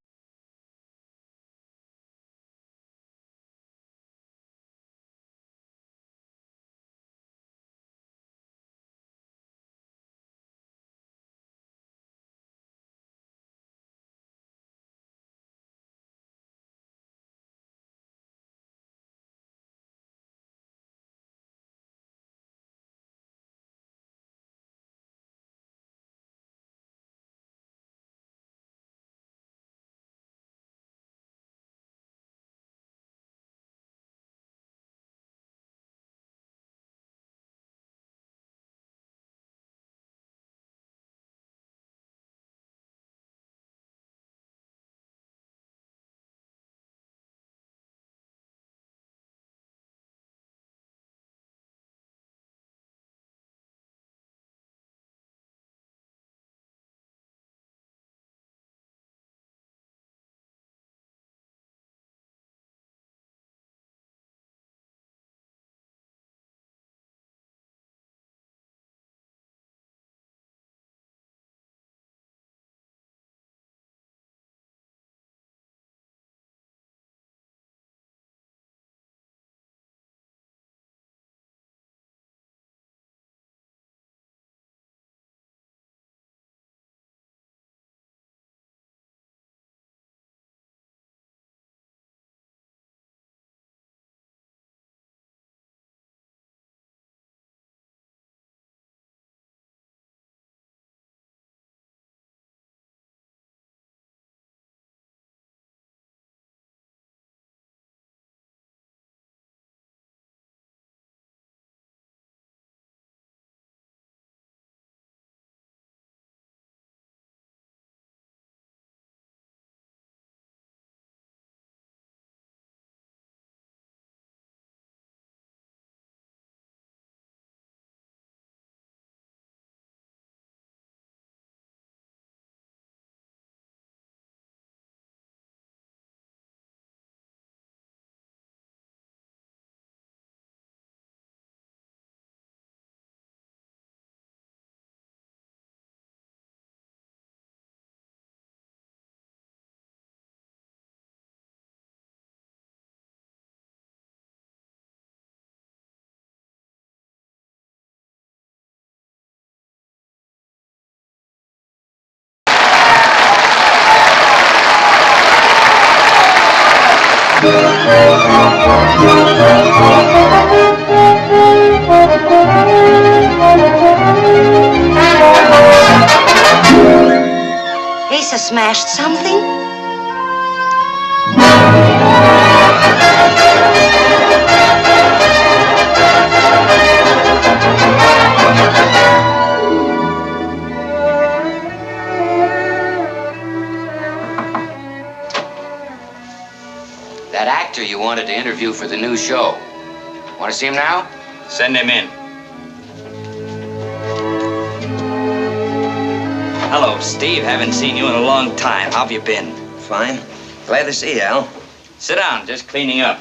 Asa smashed something? That actor you wanted to interview for the new show. Want to see him now? Send him in. Hello, Steve. Haven't seen you in a long time. How have you been? Fine. Glad to see you, Al. Sit down. Just cleaning up.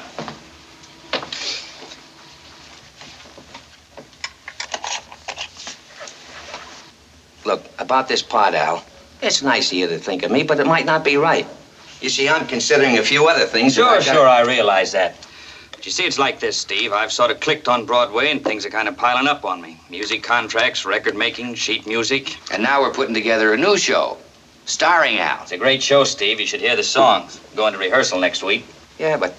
Look, about this part, Al, it's nice of you to think of me, but it might not be right. You see, I'm considering a few other things. Sure, I realize that. But you see, it's like this, Steve. I've sort of clicked on Broadway, and things are kind of piling up on me. Music contracts, record making, sheet music. And now we're putting together a new show, starring Al. It's a great show, Steve. You should hear the songs. Going to rehearsal next week. Yeah, but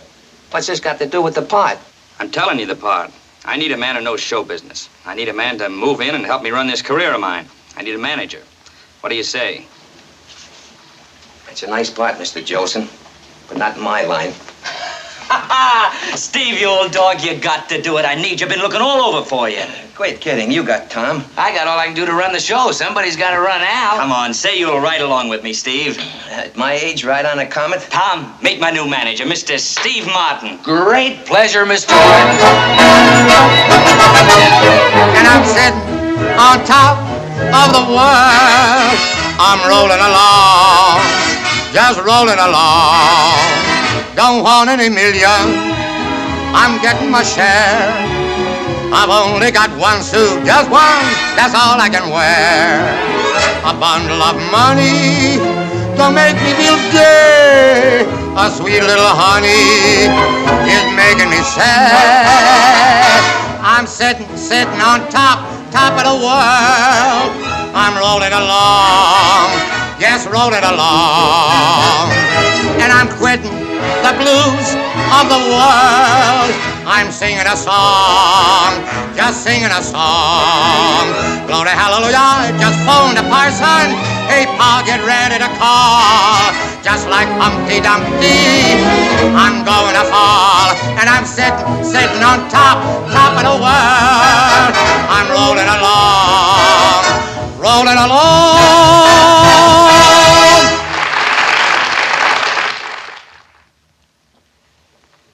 what's this got to do with the part? I'm telling you the part. I need a man who knows show business. I need a man to move in and help me run this career of mine. I need a manager. What do you say? It's a nice part, Mr. Jolson, but not in my line. Steve, you old dog, you got to do it. I need you. Been looking all over for you. Quit kidding. You got Tom. I got all I can do to run the show. Somebody's got to run Al. Come on, say you'll ride along with me, Steve. At my age, ride on a comet? Tom, meet my new manager, Mr. Steve Martin. Great pleasure, Mr. Martin. And I'm sitting on top of the world. I'm rolling along, just rolling along. Don't want any million, I'm getting my share. I've only got one suit, just one, that's all I can wear. A bundle of money to make me feel gay. A sweet little honey is making me sad. I'm sitting on top of the world. I'm rolling along, yes, rolling along. And I'm quitting the blues of the world. I'm singing a song, just singing a song. Glory, hallelujah, I just phoned a parson. Hey, Pa, get ready to call. Just like Humpty Dumpty, I'm going to fall. And I'm sitting on top of the world. I'm rolling along.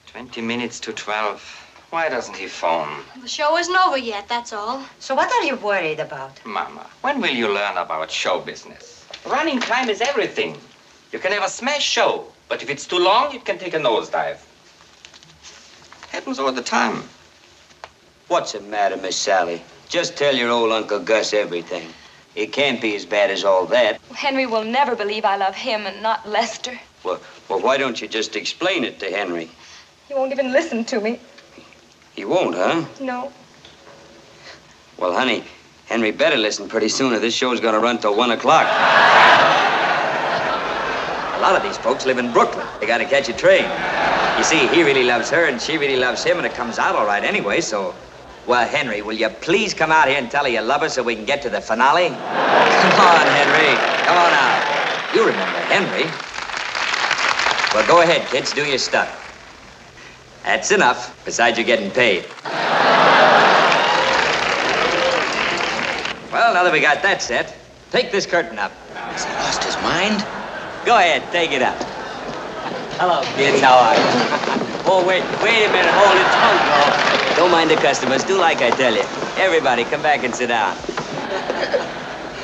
20 minutes to 12. Why doesn't he phone? The show isn't over yet, that's all. So what are you worried about? Mama, when will you learn about show business? Running time is everything. You can have a smash show, but if it's too long, it can take a nosedive. Happens all the time. What's the matter, Miss Sally? Just tell your old Uncle Gus everything. It can't be as bad as all that. Henry will never believe I love him and not Lester. Well, why don't you just explain it to Henry? He won't even listen to me. He won't, huh? No. Well, honey, Henry better listen pretty soon or this show's gonna run till 1 o'clock. A lot of these folks live in Brooklyn. They gotta catch a train. You see, he really loves her and she really loves him, and it comes out all right anyway, so... Well, Henry, will you please come out here and tell her you love her so we can get to the finale? Come on, Henry. Come on out. You remember Henry. Well, go ahead, kids. Do your stuff. That's enough. Besides, you're getting paid. Well, now that we got that set, take this curtain up. Has he lost his mind? Go ahead, take it up. Hello, kids. How are you? Oh, wait a minute. Hold it. Don't mind the customers. Do like I tell you. Everybody, come back and sit down.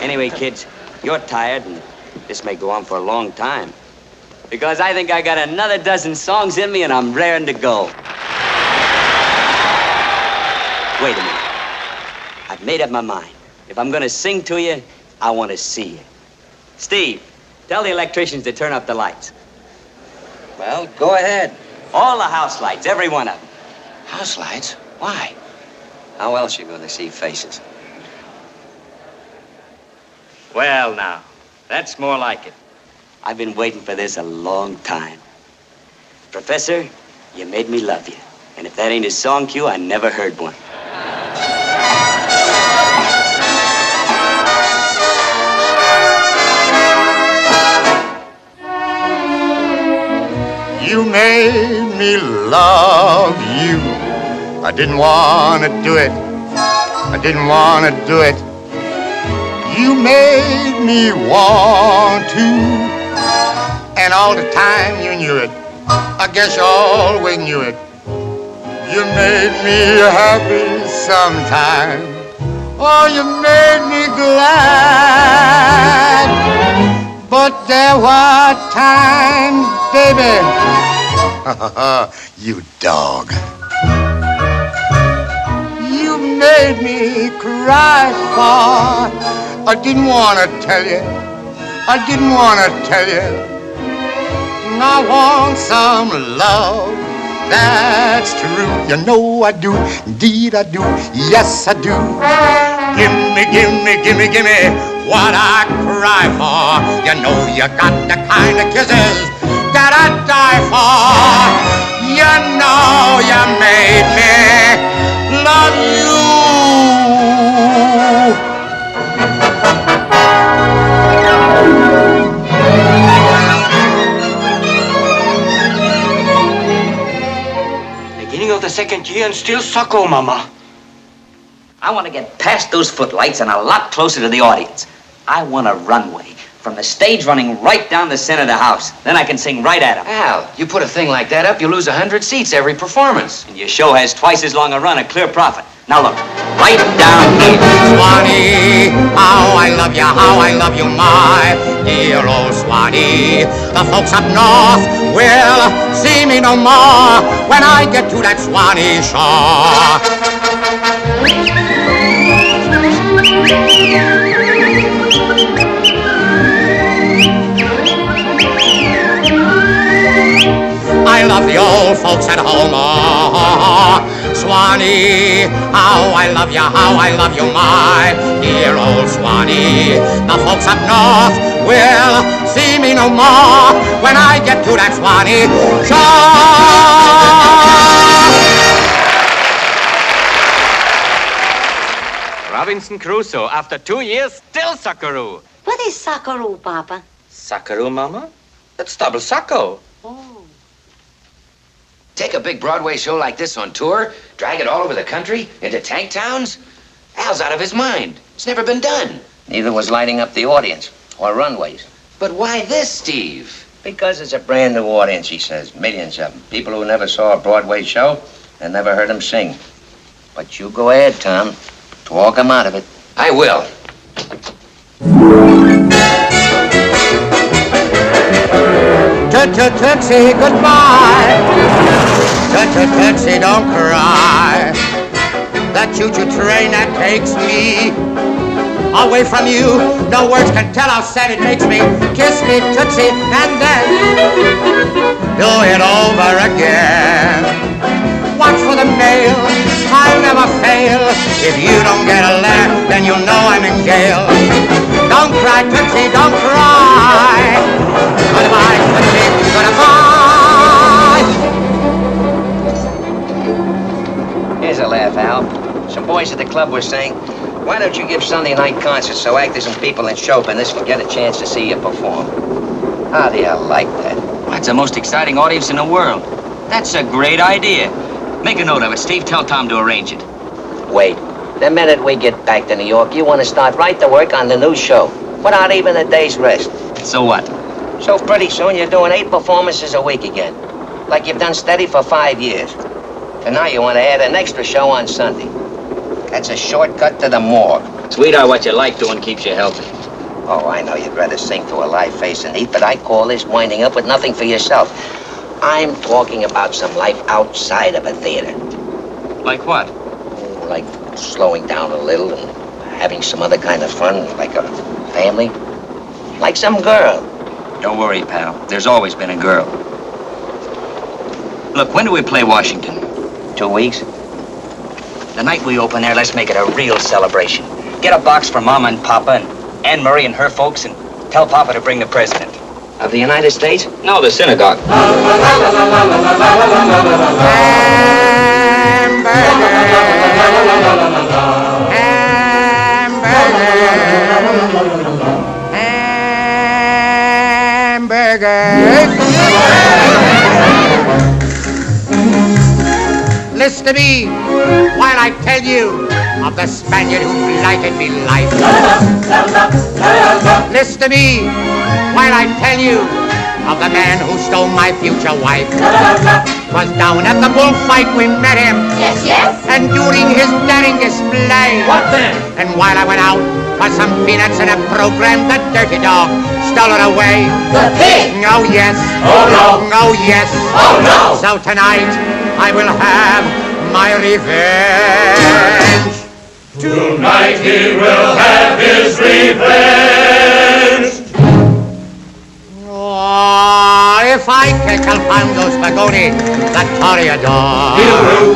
Anyway, kids, you're tired, and this may go on for a long time. Because I think I got another dozen songs in me, and I'm raring to go. Wait a minute. I've made up my mind. If I'm going to sing to you, I want to see you. Steve, tell the electricians to turn up the lights. Well, go ahead. All the house lights, every one of them. House lights? Why? How else you going to see faces? Well, now, that's more like it. I've been waiting for this a long time. Professor, you made me love you. And if that ain't a song cue, I never heard one. You made me love you. I didn't want to do it. I didn't want to do it. You made me want to. And all the time you knew it. I guess you always knew it. You made me happy sometime. Oh, you made me glad. But there were times, baby. You dog. You made me cry for. I didn't want to tell you. I didn't want to tell you. I want some love. That's true. You know I do. Indeed I do. Yes I do. Gimme, gimme, gimme, gimme what I cry for. You know you got the kind of kisses that I die for. You know you made me love you. Beginning of the second year and still sucko, Mama. I want to get past those footlights and a lot closer to the audience. I want a runway from the stage running right down the center of the house. Then I can sing right at them. Al, you put a thing like that up, you lose 100 seats every performance. And your show has twice as long a run, a clear profit. Now look, right down here. Swanee, how I love you, my dear old Swanee. The folks up north will see me no more when I get to that Swanee shore. I love the old folks at home, Swanee. How I love you, my dear old Swanee. The folks up north will see me no more when I get to that Swanee shore. Robinson Crusoe, after 2 years, still Sackaroo. What is Sackaroo, Papa? Sackaroo, Mama? That's double sacco. Oh. Take a big Broadway show like this on tour, drag it all over the country, into tank towns? Al's out of his mind. It's never been done. Neither was lighting up the audience or runways. But why this, Steve? Because it's a brand new audience, he says. Millions of them. People who never saw a Broadway show and never heard him sing. But you go ahead, Tom. Talk him out of it. I will. Tootsie, goodbye. Tootsie, don't cry. That choo-choo train that takes me away from you. No words can tell how sad it makes me. Kiss me, Tootsie, and then do it over again. Watch for the mail, I'll never fail. If you don't get a letter, then you'll know I'm in jail. Don't cry, Tootsie, don't cry. Goodbye, Tootsie, goodbye. Here's a laugh, Al. Some boys at the club were saying, why don't you give Sunday night concerts so actors and people in show business can get a chance to see you perform? How do you like that? That's the most exciting audience in the world. That's a great idea. Make a note of it, Steve. Tell Tom to arrange it. Wait. The minute we get back to New York, you want to start right to work on the new show without even a day's rest. So what? So pretty soon you're doing 8 performances a week again, like you've done steady for 5 years. And now you want to add an extra show on Sunday. That's a shortcut to the morgue. Sweetheart, what you like doing keeps you healthy. Oh, I know you'd rather sing to a live face and eat, but I call this winding up with nothing for yourself. I'm talking about some life outside of a theater. Like what? Like slowing down a little and having some other kind of fun, like a family. Like some girl. Don't worry, pal. There's always been a girl. Look, when do we play Washington? 2 weeks. The night we open there, let's make it a real celebration. Get a box for Mama and Papa and Anne Marie and her folks and tell Papa to bring the president. Of the United States? No, the synagogue. Listen to me while I tell you of the Spaniard who blighted me life. Listen to me while I tell you of the man who stole my future wife. 'Twas down at the bullfight we met him. Yes, yes. And during his daring display. What then? And while I went out for some peanuts in a program, the dirty dog stole it away. The pig! Oh, yes. Oh, no. Oh, yes. Oh, no. So tonight, I will have my revenge. Tonight he will have his revenge. Oh, if I can Calpando Spagoni, the Toreador. He'll rue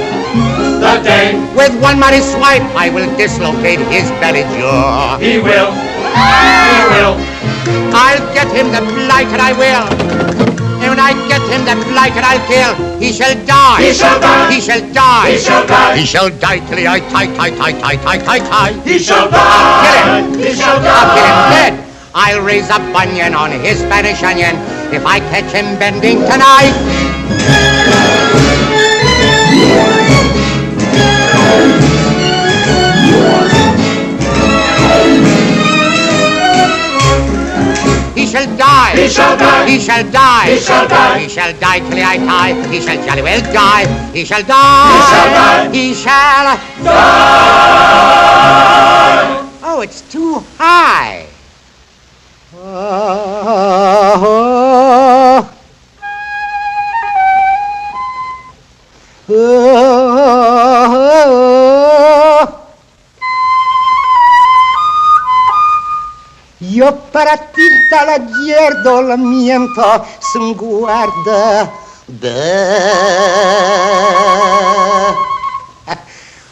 the day. With one mighty swipe, I will dislocate his belly jaw. He will. He will. I'll get him the blighted, I will. And when I get him the blighted, I'll kill. He shall die. He shall die. He shall die. He shall die. He shall die till I tie. He shall die. I'll kill him. He shall I'll kill him die. dead. I'll raise a bunion on his Spanish onion if I catch him bending tonight. He shall die. He shall die. He shall die. He shall die. He shall die till I tie. He shall jolly well die. He shall die. He shall die. He shall Die. Oh, it's too high. Yo para ti taller dolamiento sin guarda.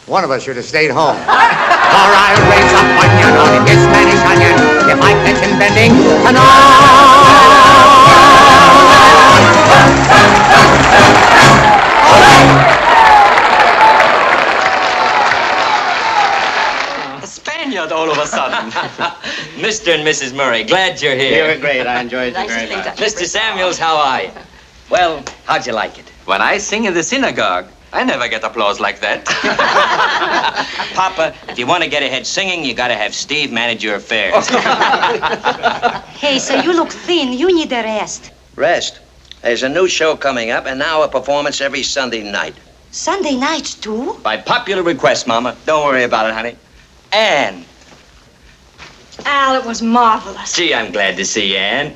One of us should have stayed home. Or I'll raise a bunion on his Spanish onion if I catch him bending A Spaniard all of a sudden. Mr. and Mrs. Murray, glad you're here. You were great. I enjoyed you very much. Mr. Samuels, how are you? Well, how'd you like it? When I sing in the synagogue, I never get applause like that. Papa, if you want to get ahead singing, you got to have Steve manage your affairs. Hey, so you look thin. You need a rest. Rest. There's a new show coming up, and now a performance every Sunday night. Sunday nights, too? By popular request, Mama. Don't worry about it, honey. Anne. Al, it was marvelous. Gee, I'm glad to see you, Anne.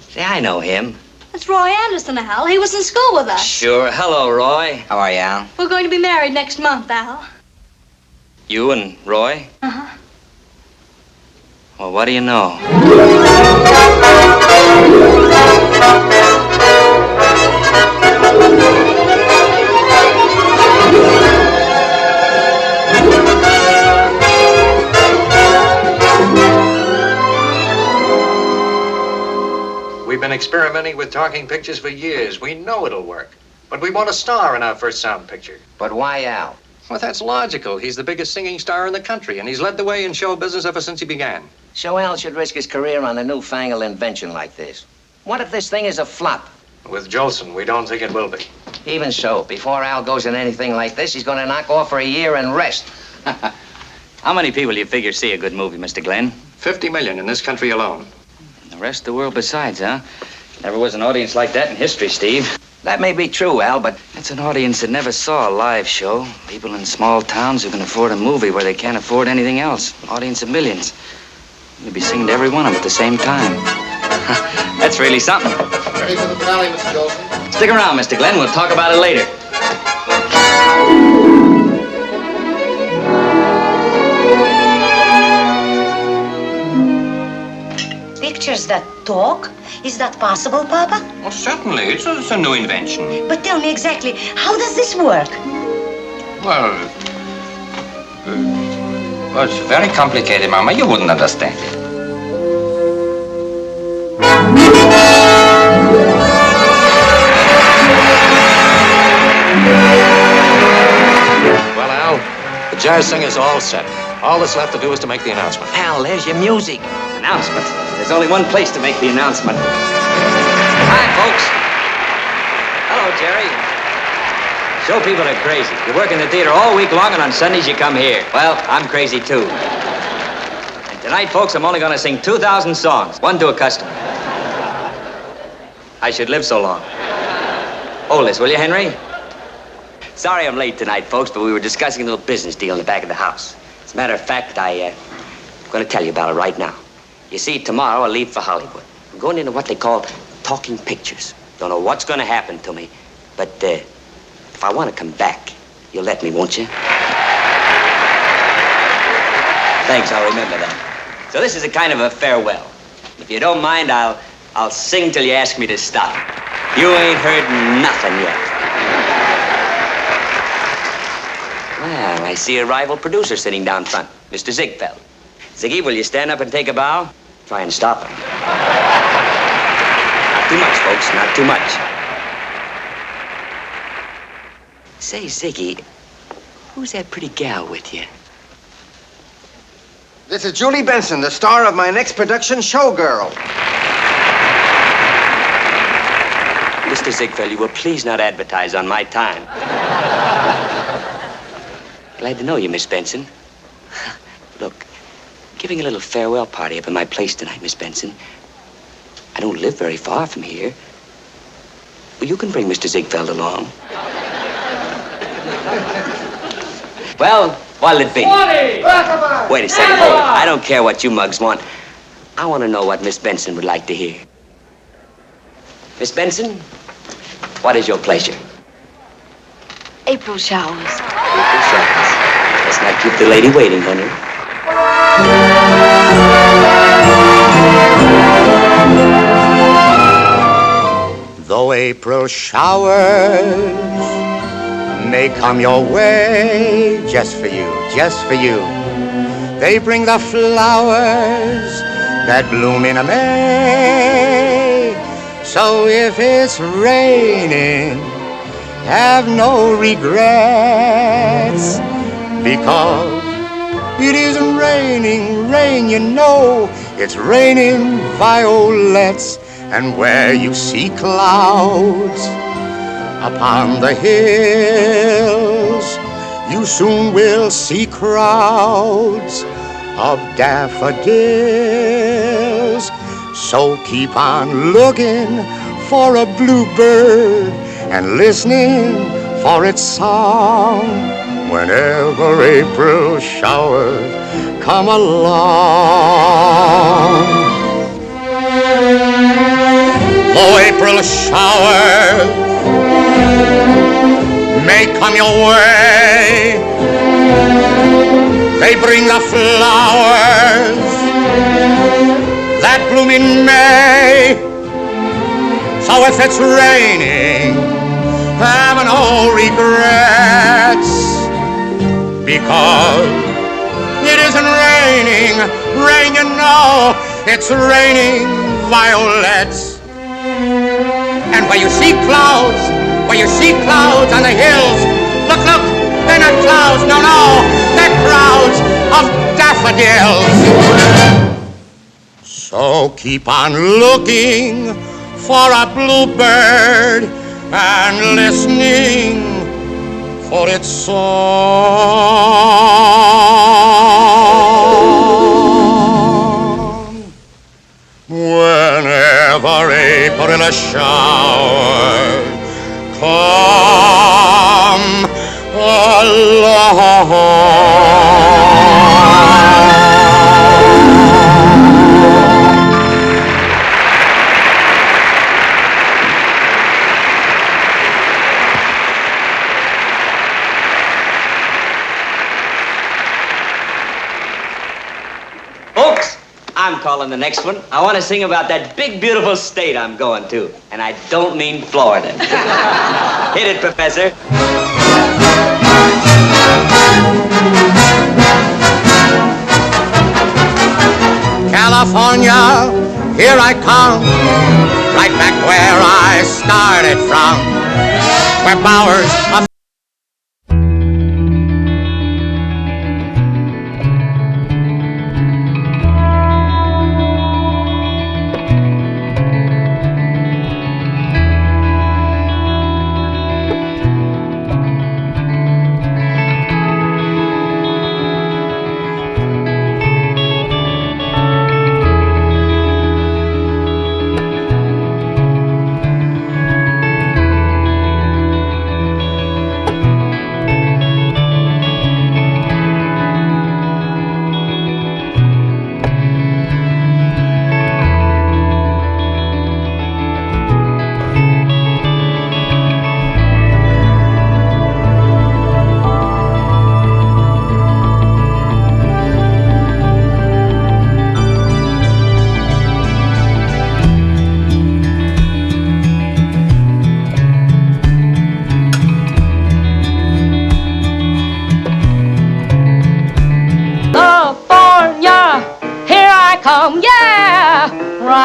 See, I know him. It's Roy Anderson, Al. He was in school with us. Sure. Hello, Roy. How are you, Al? We're going to be married next month, Al. You and Roy? Uh-huh. Well, what do you know? We've been experimenting with talking pictures for years. We know it'll work. But we want a star in our first sound picture. But why Al? Well, that's logical. He's the biggest singing star in the country, and he's led the way in show business ever since he began. So Al should risk his career on a newfangled invention like this. What if this thing is a flop? With Jolson, we don't think it will be. Even so, before Al goes in anything like this, he's going to knock off for a year and rest. How many people do you figure see a good movie, Mr. Glenn? 50 million in this country alone. The rest of the world besides, huh? Never was an audience like that in history, Steve. That may be true, Al, but It's an audience that never saw a live show. People in small towns who can afford a movie where they can't afford anything else. An audience of millions. You'd be singing to every one of them at the same time. That's really something. Ready for the finale, Mr. Jolson? Stick around, Mr. Glenn. We'll talk about it later. Pictures that talk? Is that possible, Papa? Well, certainly. It's a new invention. But tell me exactly, how does this work? Well, it's very complicated, Mama. You wouldn't understand it. Well, Al, the jazz singer's all set. All that's left to do is to make the announcement. Al, there's your music. Announcement? There's only one place to make the announcement. Hi, folks. Hello, Jerry. Show people are crazy. You work in the theater all week long, and on Sundays you come here. Well, I'm crazy, too. And tonight, folks, I'm only going to sing 2,000 songs, one to a customer. I should live so long. Hold this, will you, Henry? Sorry I'm late tonight, folks, but we were discussing a little business deal in the back of the house. As a matter of fact, I'm going to tell you about it right now. You see, tomorrow I'll leave for Hollywood. I'm going into what they call talking pictures. Don't know what's going to happen to me, but if I want to come back, you'll let me, won't you? Thanks, I'll remember that. So this is a kind of a farewell. If you don't mind, I'll sing till you ask me to stop. You ain't heard nothing yet. Well, I see a rival producer sitting down front, Mr. Ziegfeld. Ziggy, will you stand up and take a bow? Try and stop him. Not too much, folks, not too much. Say, Ziggy, who's that pretty gal with you? This is Julie Benson, the star of my next production, Showgirl. Mr. Ziegfeld, you will please not advertise on my time. Glad to know you, Miss Benson. Look, giving a little farewell party up at my place tonight, Miss Benson. I don't live very far from here. Well, you can bring Mr. Ziegfeld along. Well, what'll it be? Wait a second, hold it. I don't care what you mugs want. I want to know what Miss Benson would like to hear. Miss Benson, what is your pleasure? April showers. April showers. Let's not keep the lady waiting, honey. Though April showers may come your way, just for you, they bring the flowers that bloom in a May. So if it's raining, have no regrets, because it isn't raining rain, you know, it's raining violets. And where you see clouds upon the hills, you soon will see crowds of daffodils. So keep on looking for a bluebird and listening for its song whenever April showers come along. Though April showers may come your way, they bring the flowers that bloom in May. So if it's raining, have no regrets, because it isn't raining rain, you know, it's raining violets. And where you see clouds on the hills, look, they're not clouds, no, they're crowds of daffodils. So keep on looking for a bluebird and listening for its song whenever April showers come along. Folks, I'm calling the next one. I want to sing about that big, beautiful state I'm going to. And I don't mean Florida. Hit it, Professor. California, here I come, right back where I started from, where bowers of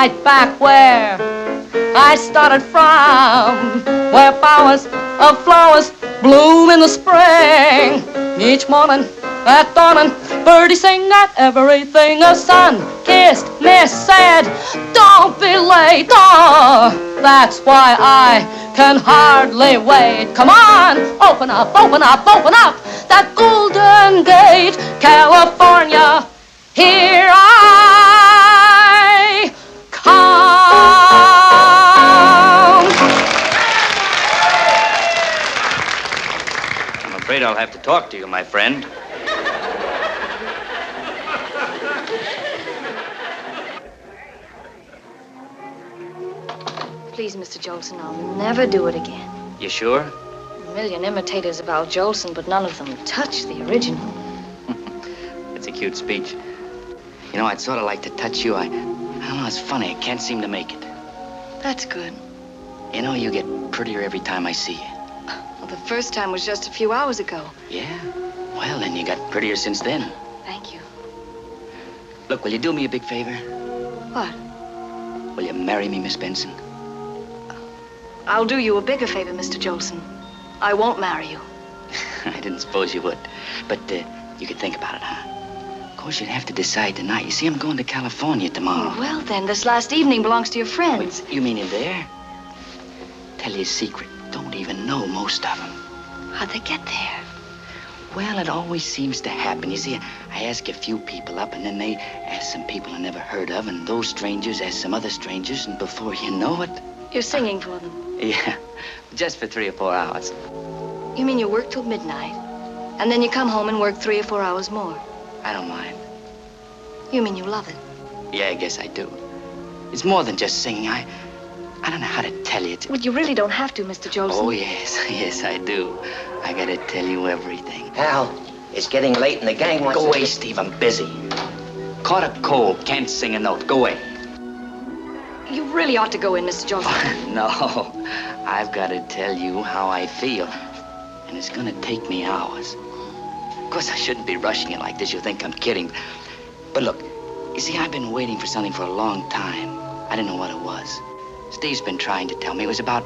right back where I started from, where flowers bloom in the spring. Each morning at dawning, birdies sing at everything. A sun-kissed miss said, don't be late. Oh, that's why I can hardly wait. Come on, open up, open up, open up that golden gate. California, here I come. I'm afraid I'll have to talk to you, my friend. Please, Mr. Jolson, I'll never do it again. You sure? A million imitators of Al Jolson, but none of them touch the original. It's a cute speech. You know, I'd sort of like to touch you. I don't know, it's funny. I can't seem to make it. That's good. You know, you get prettier every time I see you. Well, the first time was just a few hours ago. Yeah? Well, then you got prettier since then. Thank you. Look, will you do me a big favor? What? Will you marry me, Miss Benson? I'll do you a bigger favor, Mr. Jolson. I won't marry you. I didn't suppose you would. But you could think about it, huh? Of course, you'd have to decide tonight. You see, I'm going to California tomorrow. Oh, well, then, this last evening belongs to your friends. Wait, you mean in there? Tell you a secret. Don't even know most of them. How'd they get there? Well, it always seems to happen. You see, I ask a few people up, and then they ask some people I never heard of, and those strangers ask some other strangers, and before you know it... You're singing for them. Yeah, just for 3 or 4 hours. You mean you work till midnight, and then you come home and work 3 or 4 hours more? I don't mind. You mean you love it? Yeah, I guess I do. It's more than just singing. I don't know how to tell you. Well, you really don't have to, Mr. Jolson. Oh, yes, I do. I gotta tell you everything. Al, it's getting late and the gang wants Go to... away, Steve. I'm busy. Caught a cold. Can't sing a note. Go away. You really ought to go in, Mr. Jolson. No, I've got to tell you how I feel. And it's gonna take me hours. Of course, I shouldn't be rushing it like this. You think I'm kidding. But look, you see, I've been waiting for something for a long time. I didn't know what it was. Steve's been trying to tell me. It was about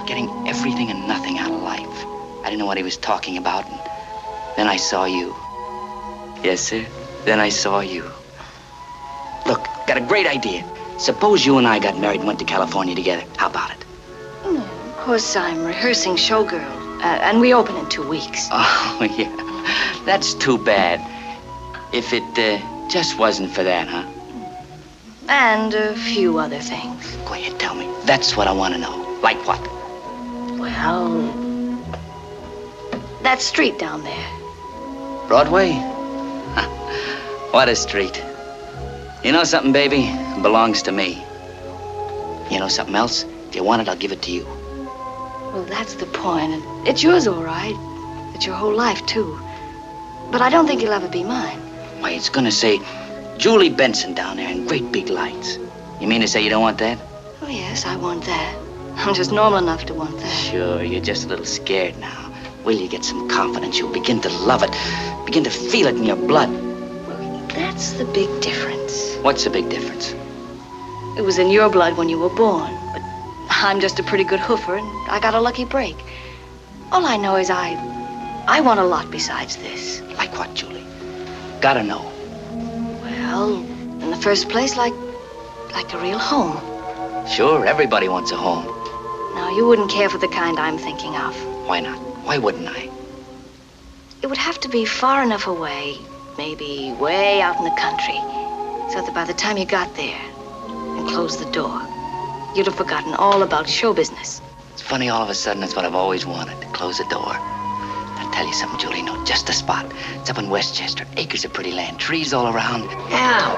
getting everything and nothing out of life. I didn't know what he was talking about. And then I saw you. Yes, sir. Then I saw you. Look, got a great idea. Suppose you and I got married and went to California together. How about it? Of course, I'm rehearsing Showgirl, and we open in 2 weeks. Oh, yeah. That's too bad. If it just wasn't for that, huh? And a few other things. Go ahead, tell me. That's what I want to know. Like what? Well, that street down there. Broadway? Huh. What a street. You know something, baby? It belongs to me. You know something else? If you want it, I'll give it to you. Well, that's the point. And it's yours, all right. It's your whole life, too. But I don't think you'll ever be mine. Why, it's gonna say Julie Benson down there in great big lights. You mean to say you don't want that? Oh, yes, I want that. I'm just normal enough to want that. Sure, you're just a little scared now. Will you get some confidence? You'll begin to love it. Begin to feel it in your blood. That's the big difference. What's the big difference? It was in your blood when you were born, but I'm just a pretty good hoofer, and I got a lucky break. All I know is I want a lot besides this. Like what, Julie? Gotta know. Well, in the first place, like a real home. Sure, everybody wants a home. Now, you wouldn't care for the kind I'm thinking of. Why not? Why wouldn't I? It would have to be far enough away, maybe way out in the country, so that by the time you got there and closed the door, you'd have forgotten all about show business. It's funny, all of a sudden, that's what I've always wanted, to close the door. I'll tell you something, Julie, no, just the spot. It's up in Westchester, acres of pretty land, trees all around. Al!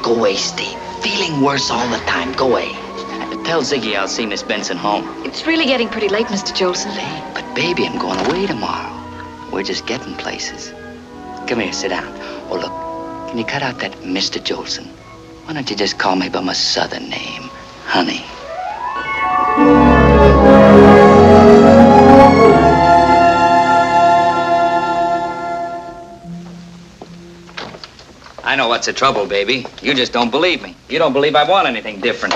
Go away, Steve. Feeling worse all the time. Go away. Tell Ziggy I'll see Miss Benson home. It's really getting pretty late, Mr. Jolson. Late? But baby, I'm going away tomorrow. We're just getting places. Come here, sit down. Oh, look, can you cut out that Mr. Jolson? Why don't you just call me by my southern name, honey? I know what's the trouble, baby. You just don't believe me. You don't believe I want anything different.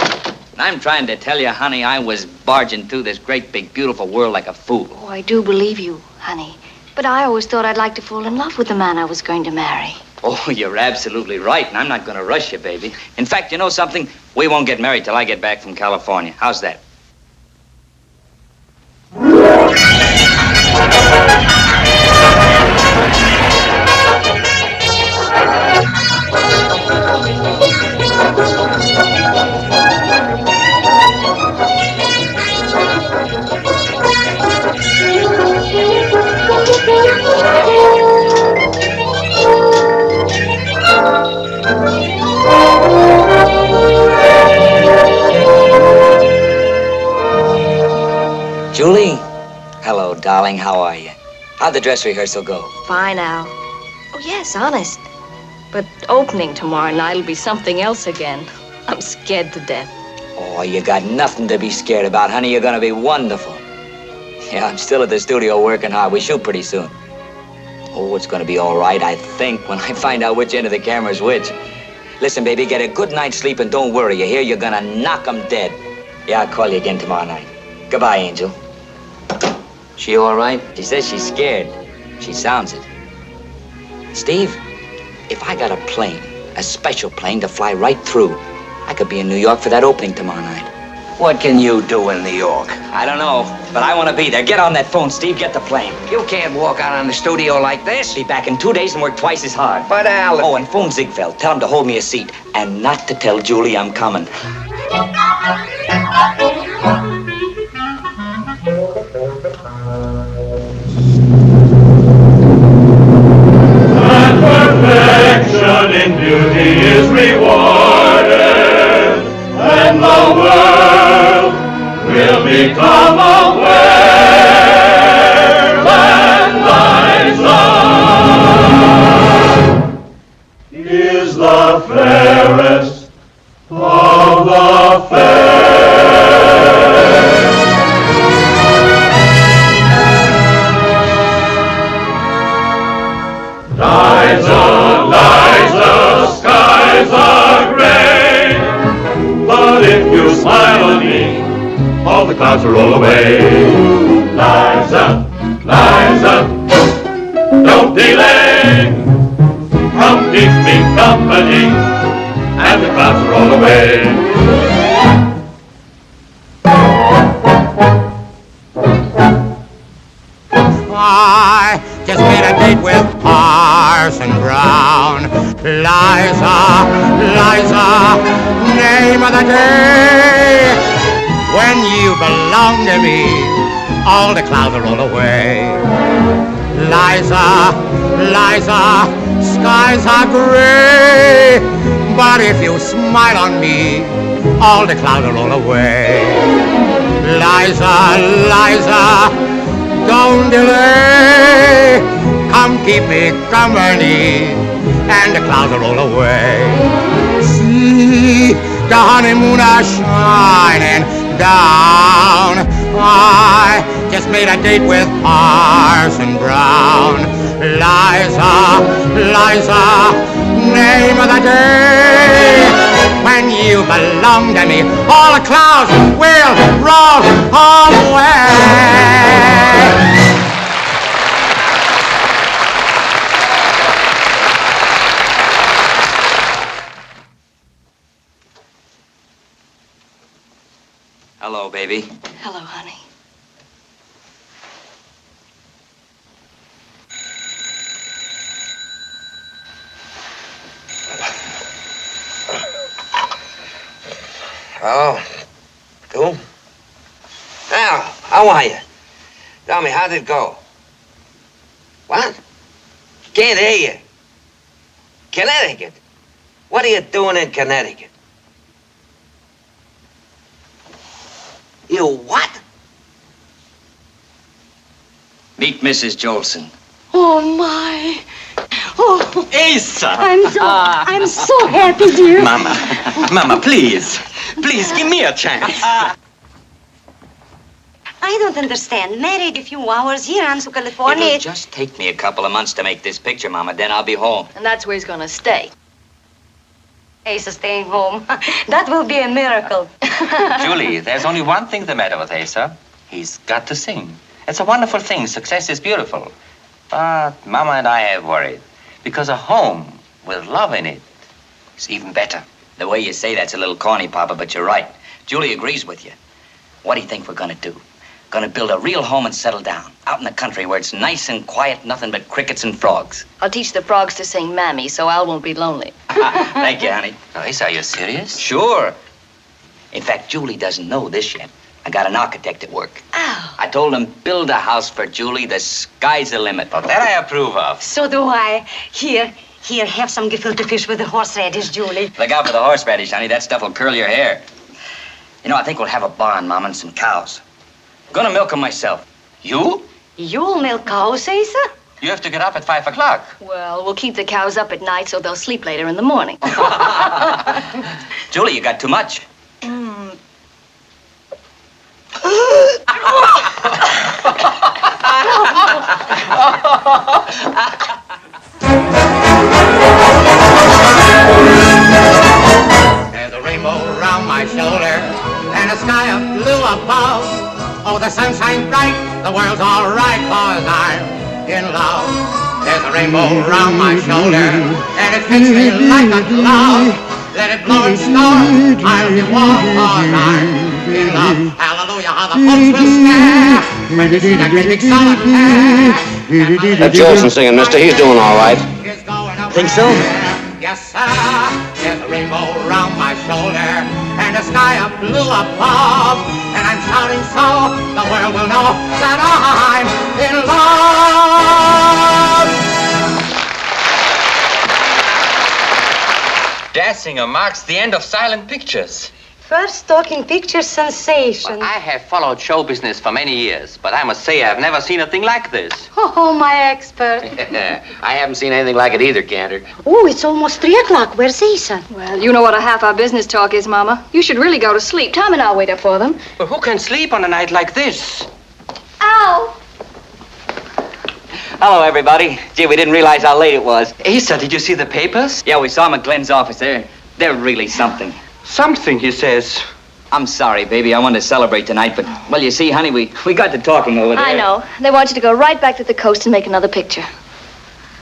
And I'm trying to tell you, honey, I was barging through this great, big, beautiful world like a fool. Oh, I do believe you, honey. But I always thought I'd like to fall in love with the man I was going to marry. Oh, you're absolutely right, and I'm not going to rush you, baby. In fact, you know something? We won't get married till I get back from California. How's that? Julie? Hello, darling. How are you? How'd the dress rehearsal go? Fine, Al. Oh, yes, honest. But opening tomorrow night will be something else again. I'm scared to death. Oh, you got nothing to be scared about, honey. You're gonna be wonderful. Yeah, I'm still at the studio working hard. We shoot pretty soon. Oh, it's gonna be all right, I think, when I find out which end of the camera's which. Listen, baby, get a good night's sleep and don't worry. You hear? You're gonna knock 'em dead. Yeah, I'll call you again tomorrow night. Goodbye, Angel. She all right? She says she's scared. She sounds it. Steve, if I got a plane, a special plane to fly right through, I could be in New York for that opening tomorrow night. What can you do in New York? I don't know, but I want to be there. Get on that phone, Steve. Get the plane. You can't walk out on the studio like this. Be back in 2 days and work twice as hard. But, Al... Oh, and phone Ziegfeld. Tell him to hold me a seat and not to tell Julie I'm coming. Perfection in beauty is rewarded, and the world will become aware that Liza is the fairest of the fair. Liza, skies are gray, but if you smile on me, all the clouds will roll away. Liza, Liza, don't delay, come keep me company, and the clouds will roll away. I just made a date with Parson Brown. Liza, Liza, name of the day. When you belong to me, all the clouds will roll away. Liza, Liza, skies are gray, but if you smile on me, all the clouds will roll away. Liza, Liza, don't delay, come keep me company, and the clouds will roll away. See the honeymoon are shining down. I just made a date with Parson Brown. Liza, Liza, name of the day. When you belong to me, all the clouds will roll away. Hello, baby. Hello, honey. Oh, cool. Now, how are you? Tell me, how'd it go? What? Can't hear you. Connecticut? What are you doing in Connecticut? You what? Meet Mrs. Jolson. Oh, my. Oh, Asa! I'm so happy, dear. Mama, Mama, please. Please, give me a chance. I don't understand. Married a few hours here on to California. It'll just take me a couple of months to make this picture, Mama. Then I'll be home. And that's where he's gonna stay. Asa staying home. That will be a miracle. Julie, there's only one thing the matter with Asa. He's got to sing. It's a wonderful thing. Success is beautiful. But Mama and I have worried. Because a home with love in it is even better. The way you say that's a little corny, Papa, but you're right. Julie agrees with you. What do you think we're gonna do? Gonna build a real home and settle down. Out in the country where it's nice and quiet, nothing but crickets and frogs. I'll teach the frogs to sing Mammy, so Al won't be lonely. Thank you, honey. Asa, are you serious? Sure. In fact, Julie doesn't know this yet. I got an architect at work. Oh. I told him, build a house for Julie. The sky's the limit. Well, that I approve of. So do I. Here, have some gefilte fish with the horseradish, Julie. Look out for the horseradish, honey. That stuff will curl your hair. You know, I think we'll have a barn, Mom, and some cows. Gonna milk them myself. You? You'll milk cows, Asa? You have to get up at 5 o'clock. Well, we'll keep the cows up at night so they'll sleep later in the morning. Julie, you got too much. There's a rainbow around my shoulder and a sky of blue above. Oh, the sun shines bright, the world's all right, 'cause I'm in love. There's a rainbow around my shoulder and it fits me like a glove. Let it blow and storm, I'll be warm, 'cause I'm in love. Hallelujah, how the folks will stare when they see that great big solid hair. That's Jolson singing, mister. He's doing all right. Think so? Yes, sir. There's a rainbow around my shoulder and a sky of blue above. And I'm shouting so the world will know that I'm in love. Jazz singer marks the end of silent pictures. First talking picture sensation. Well, I have followed show business for many years, but I must say I've never seen a thing like this. Oh, my expert. I haven't seen anything like it either, Cantor. Oh, it's almost 3 o'clock. Where's Asa? Well, you know what a half-hour business talk is, Mama. You should really go to sleep. Tom and I'll wait up for them. But who can sleep on a night like this? Ow! Hello, everybody. Gee, we didn't realize how late it was. Asa, did you see the papers? Yeah, we saw them at Glenn's office. They're really something. Something, he says. I'm sorry, baby. I wanted to celebrate tonight, but, well, you see, honey, we got to talking over there. I know. They want you to go right back to the coast and make another picture.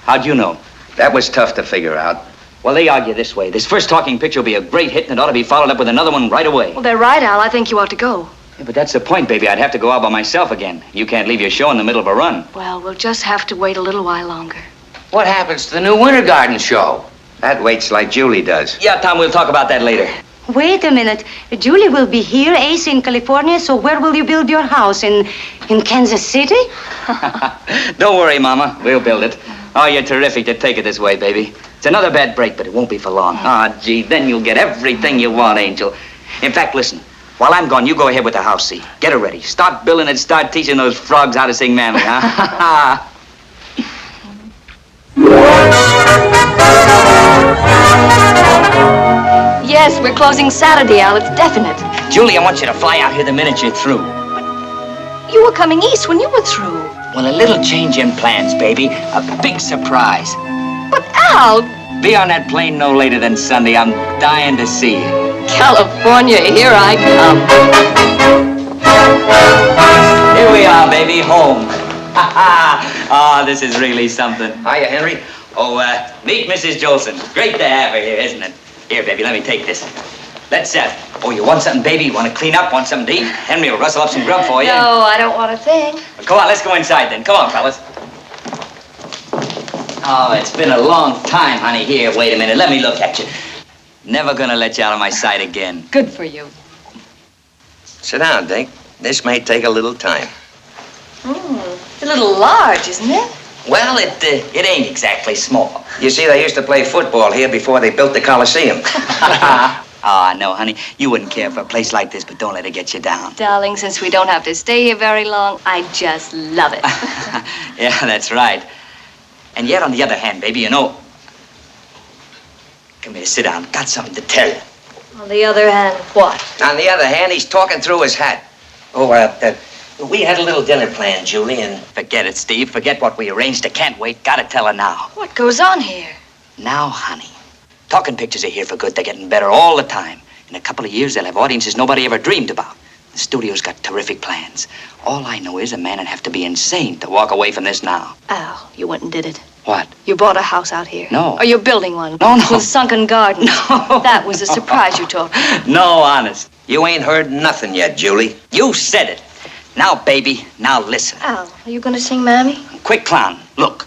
How'd you know? That was tough to figure out. Well, they argue this way. This first talking picture will be a great hit, and it ought to be followed up with another one right away. Well, they're right, Al. I think you ought to go. Yeah, but that's the point, baby. I'd have to go out by myself again. You can't leave your show in the middle of a run. Well, we'll just have to wait a little while longer. What happens to the new Winter Garden show? That waits like Julie does. Yeah, Tom, we'll talk about that later. Wait a minute. Julie will be here, Asa in California, so where will you build your house? In Kansas City? Don't worry, Mama. We'll build it. Oh, you're terrific to take it this way, baby. It's another bad break, but it won't be for long. Ah, gee, then you'll get everything you want, Angel. In fact, listen. While I'm gone, you go ahead with the house scene. Get her ready. Start building it. Start teaching those frogs how to sing Mammy, huh? Yes, we're closing Saturday, Al. It's definite. Julie, I want you to fly out here the minute you're through. You were coming east when you were through. Well, a little change in plans, baby. A big surprise. But, Al... Be on that plane no later than Sunday. I'm dying to see you. California, here I come. Here we are, baby, home. Oh, this is really something. Hiya, Henry. Oh, meet Mrs. Jolson. Great to have her here, isn't it? Here, baby, let me take this. Let's, oh, you want something, baby? You want to clean up? Want something to eat? Henry will rustle up some grub for you. No, I don't want a thing. Well, come on, let's go inside then. Come on, fellas. Oh, it's been a long time, honey. Here, wait a minute. Let me look at you. Never gonna let you out of my sight again. Good for you. Sit down, Dink. This may take a little time. It's a little large, isn't it? Well, it ain't exactly small. You see, they used to play football here before they built the Coliseum. Oh, no, honey. You wouldn't care for a place like this, but don't let it get you down. Darling, since we don't have to stay here very long, I just love it. Yeah, that's right. And yet, on the other hand, baby, you know... Come here, sit down. Got something to tell you. On the other hand, what? On the other hand, he's talking through his hat. Oh, we had a little dinner planned, Julie, and... Forget it, Steve. Forget what we arranged. I can't wait. Gotta tell her now. What goes on here? Now, honey, Talking pictures are here for good. They're getting better all the time. In a couple of years, they'll have audiences nobody ever dreamed about. The studio's got terrific plans. All I know is a man would have to be insane to walk away from this now. Al, you went and did it. What? You bought a house out here. No. Or you're building one. No. With a sunken garden. No. That was a surprise you told me. No, honest. You ain't heard nothing yet, Julie. You said it. Now, baby, now listen. Al, are you going to sing Mammy? Quick, clown, look.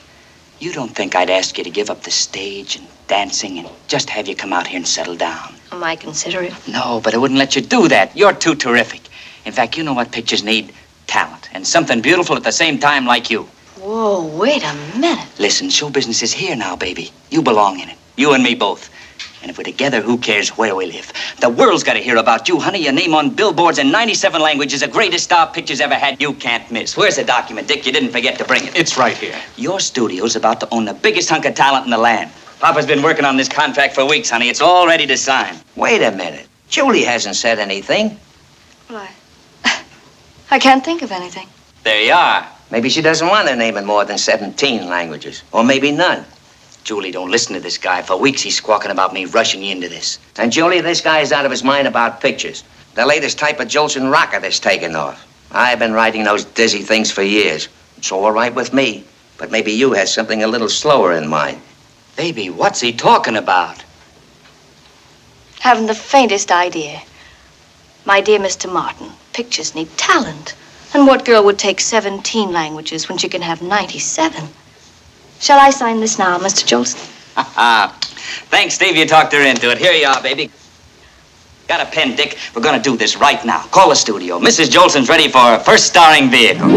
You don't think I'd ask you to give up the stage and dancing and just have you come out here and settle down? I might consider it. No, but I wouldn't let you do that. You're too terrific. In fact, you know what pictures need? Talent. And something beautiful at the same time like you. Whoa, wait a minute. Listen, show business is here now, baby. You belong in it. You and me both. And if we're together, who cares where we live? The world's got to hear about you, honey. Your name on billboards in 97 languages. The greatest star pictures ever had. You can't miss. Where's the document, Dick? You didn't forget to bring it. It's right here. Your studio's about to own the biggest hunk of talent in the land. Papa's been working on this contract for weeks, honey. It's all ready to sign. Wait a minute. Julie hasn't said anything. Well, I can't think of anything. There you are. Maybe she doesn't want her name in more than 17 languages. Or maybe none. Julie, don't listen to this guy. For weeks he's squawking about me rushing you into this. And Julie, this guy's out of his mind about pictures. The latest type of Jolson rocket is taking off. I've been writing those dizzy things for years. It's all right with me. But maybe you had something a little slower in mind. Baby, what's he talking about? Haven't the faintest idea. My dear Mr. Martin, pictures need talent. And what girl would take 17 languages when she can have 97? Shall I sign this now, Mr. Jolson? Thanks, Steve. You talked her into it. Here you are, baby. Got a pen, Dick? We're gonna do this right now. Call the studio. Mrs. Jolson's ready for her first starring vehicle.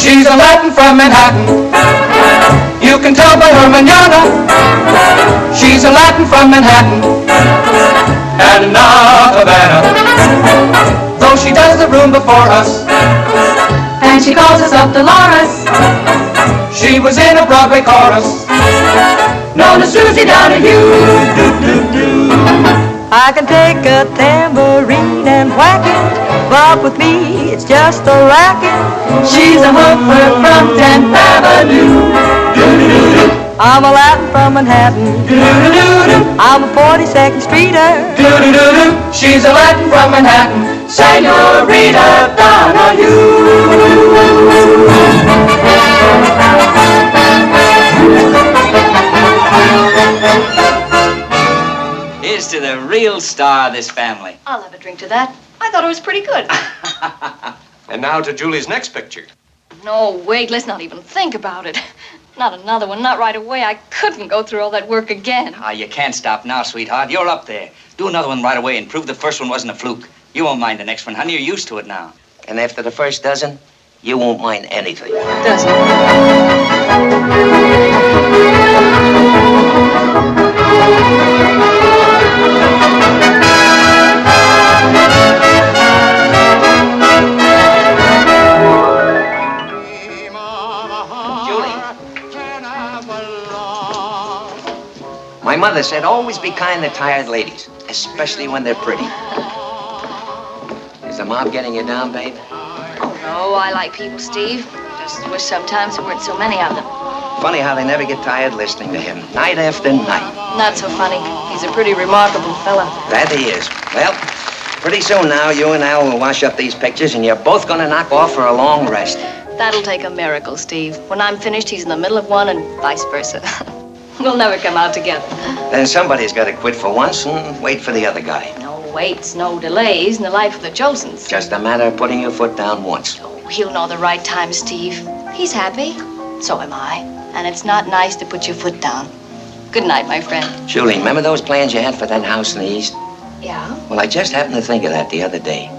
She's a Latin from Manhattan. You can tell by her manana. She's a Latin from Manhattan and not Havana. Though she does the room before us, and she calls herself Dolores. She was in a Broadway chorus known as Susie Donahue. I can take a tambourine and whack it, but with me it's just a racket. She's a hooker from 10th Avenue. I'm a Latin from Manhattan. I'm a 42nd Streeter. She's a Latin from Manhattan, Senorita Here's to the real star of this family. I'll have a drink to that. I thought it was pretty good. And now to Julie's next picture. No, wait, let's not even think about it. Not another one, not right away. I couldn't go through all that work again. You can't stop now, sweetheart. You're up there. Do another one right away and prove the first one wasn't a fluke. You won't mind the next one, honey. You're used to it now. And after the first dozen, you won't mind anything. My mother said always be kind to tired ladies, especially when they're pretty. Is the mob getting you down, babe? Oh, no, I like people, Steve. Just wish sometimes there weren't so many of them. Funny how they never get tired listening to him, night after night. Not so funny. He's a pretty remarkable fella. That he is. Well, pretty soon now, you and Al will wash up these pictures, and you're both gonna knock off for a long rest. That'll take a miracle, Steve. When I'm finished, he's in the middle of one and vice versa. We'll never come out together. Then somebody's got to quit for once and wait for the other guy. No waits, no delays in the life of the Jolsons. Just a matter of putting your foot down once. Oh, he'll know the right time, Steve. He's happy. So am I. And it's not nice to put your foot down. Good night, my friend. Julie, remember those plans you had for that house in the east? Yeah? Well, I just happened to think of that the other day.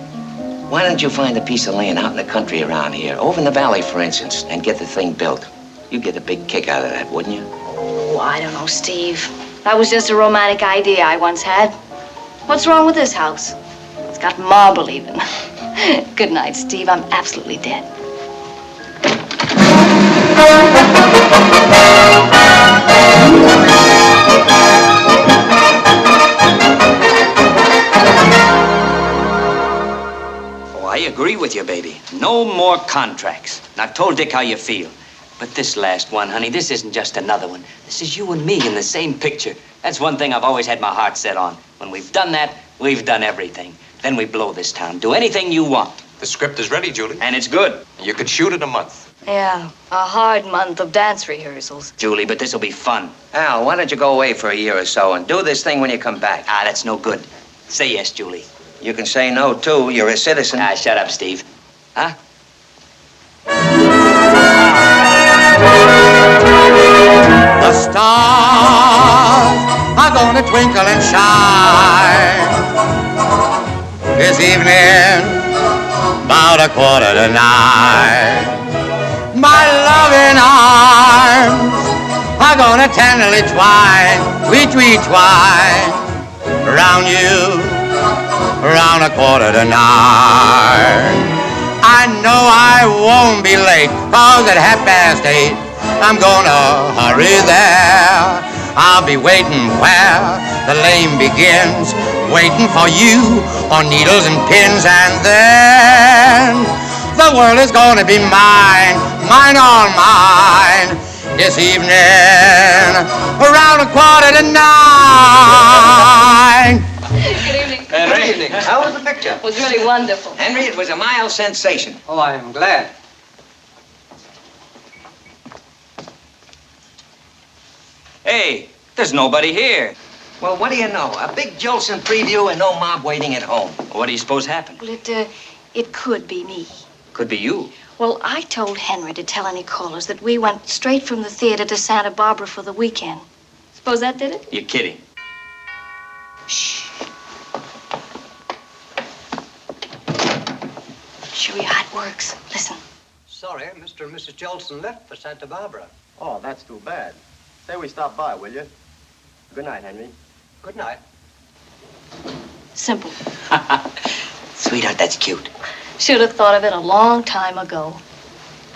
Why don't you find a piece of land out in the country around here, over in the valley, for instance, and get the thing built? You'd get a big kick out of that, wouldn't you? Oh, I don't know, Steve. That was just a romantic idea I once had. What's wrong with this house? It's got marble even. Good night, Steve. I'm absolutely dead. Oh, I agree with you, baby. No more contracts. And I've told Dick how you feel. But this last one, honey, this isn't just another one. This is you and me in the same picture. That's one thing I've always had my heart set on. When we've done that, we've done everything. Then we blow this town. Do anything you want. The script is ready, Julie. And it's good. You could shoot in a month. Yeah, a hard month of dance rehearsals. Julie, but this'll be fun. Al, why don't you go away for a year or so and do this thing when you come back? Ah, that's no good. Say yes, Julie. You can say no, too. You're a citizen. Ah, shut up, Steve. Huh? The stars are gonna twinkle and shine this evening, about 8:45. My loving arms are gonna tenderly twine, we twine round you, around 8:45. I know I won't be late, 'cause at 8:30 I'm gonna hurry there. I'll be waiting where the lane begins, waiting for you on needles and pins, and then the world is gonna be mine, mine all mine, this evening, around 8:45. Good evening. Good evening. How was the picture? It was really wonderful. Henry, it was a mild sensation. Oh, I'm glad. Hey, there's nobody here. Well, what do you know? A big Jolson preview and no mob waiting at home. What do you suppose happened? Well, it could be me. Could be you. Well, I told Henry to tell any callers that we went straight from the theater to Santa Barbara for the weekend. Suppose that did it? You're kidding. Shh. Show you how it works. Listen. Sorry, Mr. and Mrs. Jolson left for Santa Barbara. Oh, that's too bad. Say we stop by, will you? Good night, Henry. Good night. Simple. Sweetheart, that's cute. Should have thought of it a long time ago.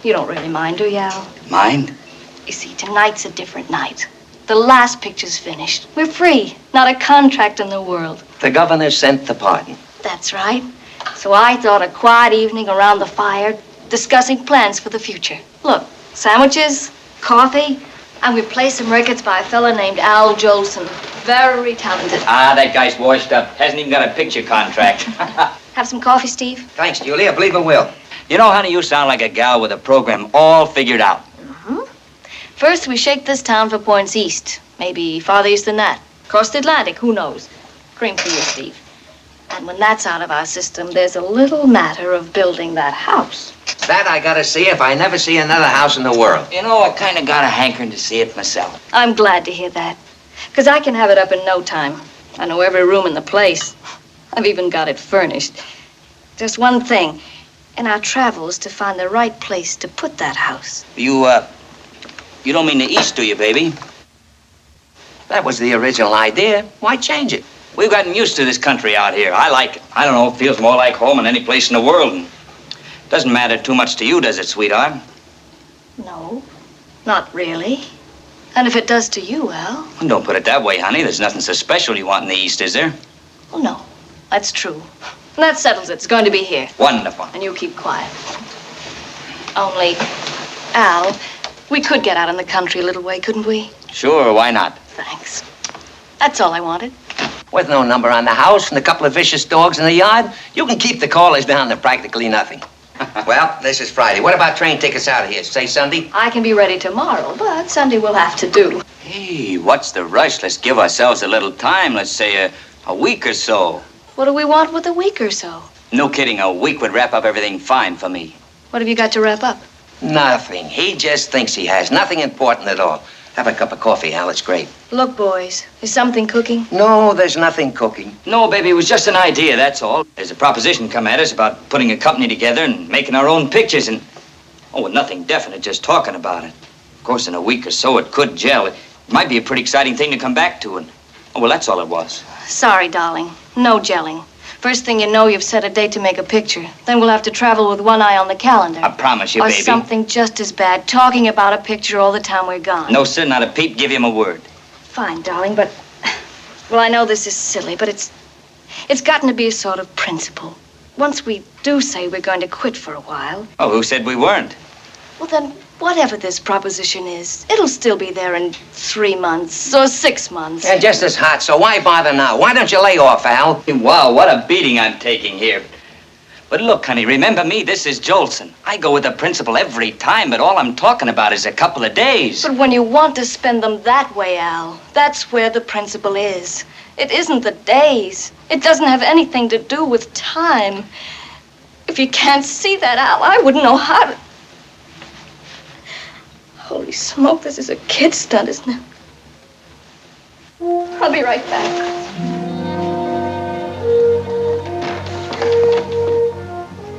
You don't really mind, do you, Al? Mind? You see, tonight's a different night. The last picture's finished. We're free. Not a contract in the world. The governor sent the pardon. That's right. So I thought a quiet evening around the fire, discussing plans for the future. Look, sandwiches, coffee, and we play some records by a fella named Al Jolson. Very talented. Ah, that guy's washed up. Hasn't even got a picture contract. Have some coffee, Steve? Thanks, Julie. I believe I will. You know, honey, you sound like a gal with a program all figured out. First, we shake this town for points east. Maybe farther east than that. Across the Atlantic, who knows? Cream for you, Steve. And when that's out of our system, there's a little matter of building that house. That I gotta see if I never see another house in the world. You know, I kind of got a hankering to see it myself. I'm glad to hear that. Because I can have it up in no time. I know every room in the place. I've even got it furnished. Just one thing. In our travels, to find the right place to put that house. You don't mean the east, do you, baby? That was the original idea. Why change it? We've gotten used to this country out here. I like it. I don't know, it feels more like home than any place in the world. And doesn't matter too much to you, does it, sweetheart? No, not really. And if it does to you, Al? Well, don't put it that way, honey. There's nothing so special you want in the east, is there? Oh, no, that's true. And that settles it. It's going to be here. Wonderful. And you keep quiet. Only, Al, we could get out in the country a little way, couldn't we? Sure, why not? Thanks. That's all I wanted. With no number on the house and a couple of vicious dogs in the yard, you can keep the callers down to practically nothing. Well, this is Friday. What about train tickets out of here? Say Sunday? I can be ready tomorrow, but Sunday will have to do. Hey, what's the rush? Let's give ourselves a little time. Let's say a week or so. What do we want with a week or so? No kidding, a week would wrap up everything fine for me. What have you got to wrap up? Nothing. He just thinks he has. Nothing important at all. Have a cup of coffee, Al. It's great. Look, boys, is something cooking? No, there's nothing cooking. No, baby, it was just an idea, that's all. There's a proposition come at us about putting a company together and making our own pictures and... Oh, well, nothing definite, just talking about it. Of course, in a week or so, it could gel. It might be a pretty exciting thing to come back to, and... Oh, well, that's all it was. Sorry, darling. No gelling. First thing you know, you've set a date to make a picture. Then we'll have to travel with one eye on the calendar. I promise you, or baby. something just as bad, talking about a picture all the time we're gone. No, sir, not a peep. Give him a word. Fine, darling, but... Well, I know this is silly, but it's gotten to be a sort of principle. Once we do say we're going to quit for a while... Oh, who said we weren't? Well, then, whatever this proposition is, it'll still be there in 3 months or 6 months. Yeah, just as hot, so why bother now? Why don't you lay off, Al? Wow, what a beating I'm taking here. But look, honey, remember me? This is Jolson. I go with the principal every time, but all I'm talking about is a couple of days. But when you want to spend them that way, Al, that's where the principle is. It isn't the days. It doesn't have anything to do with time. If you can't see that, Al, I wouldn't know how to... Holy smoke, this is a kid stunt, isn't it? I'll be right back.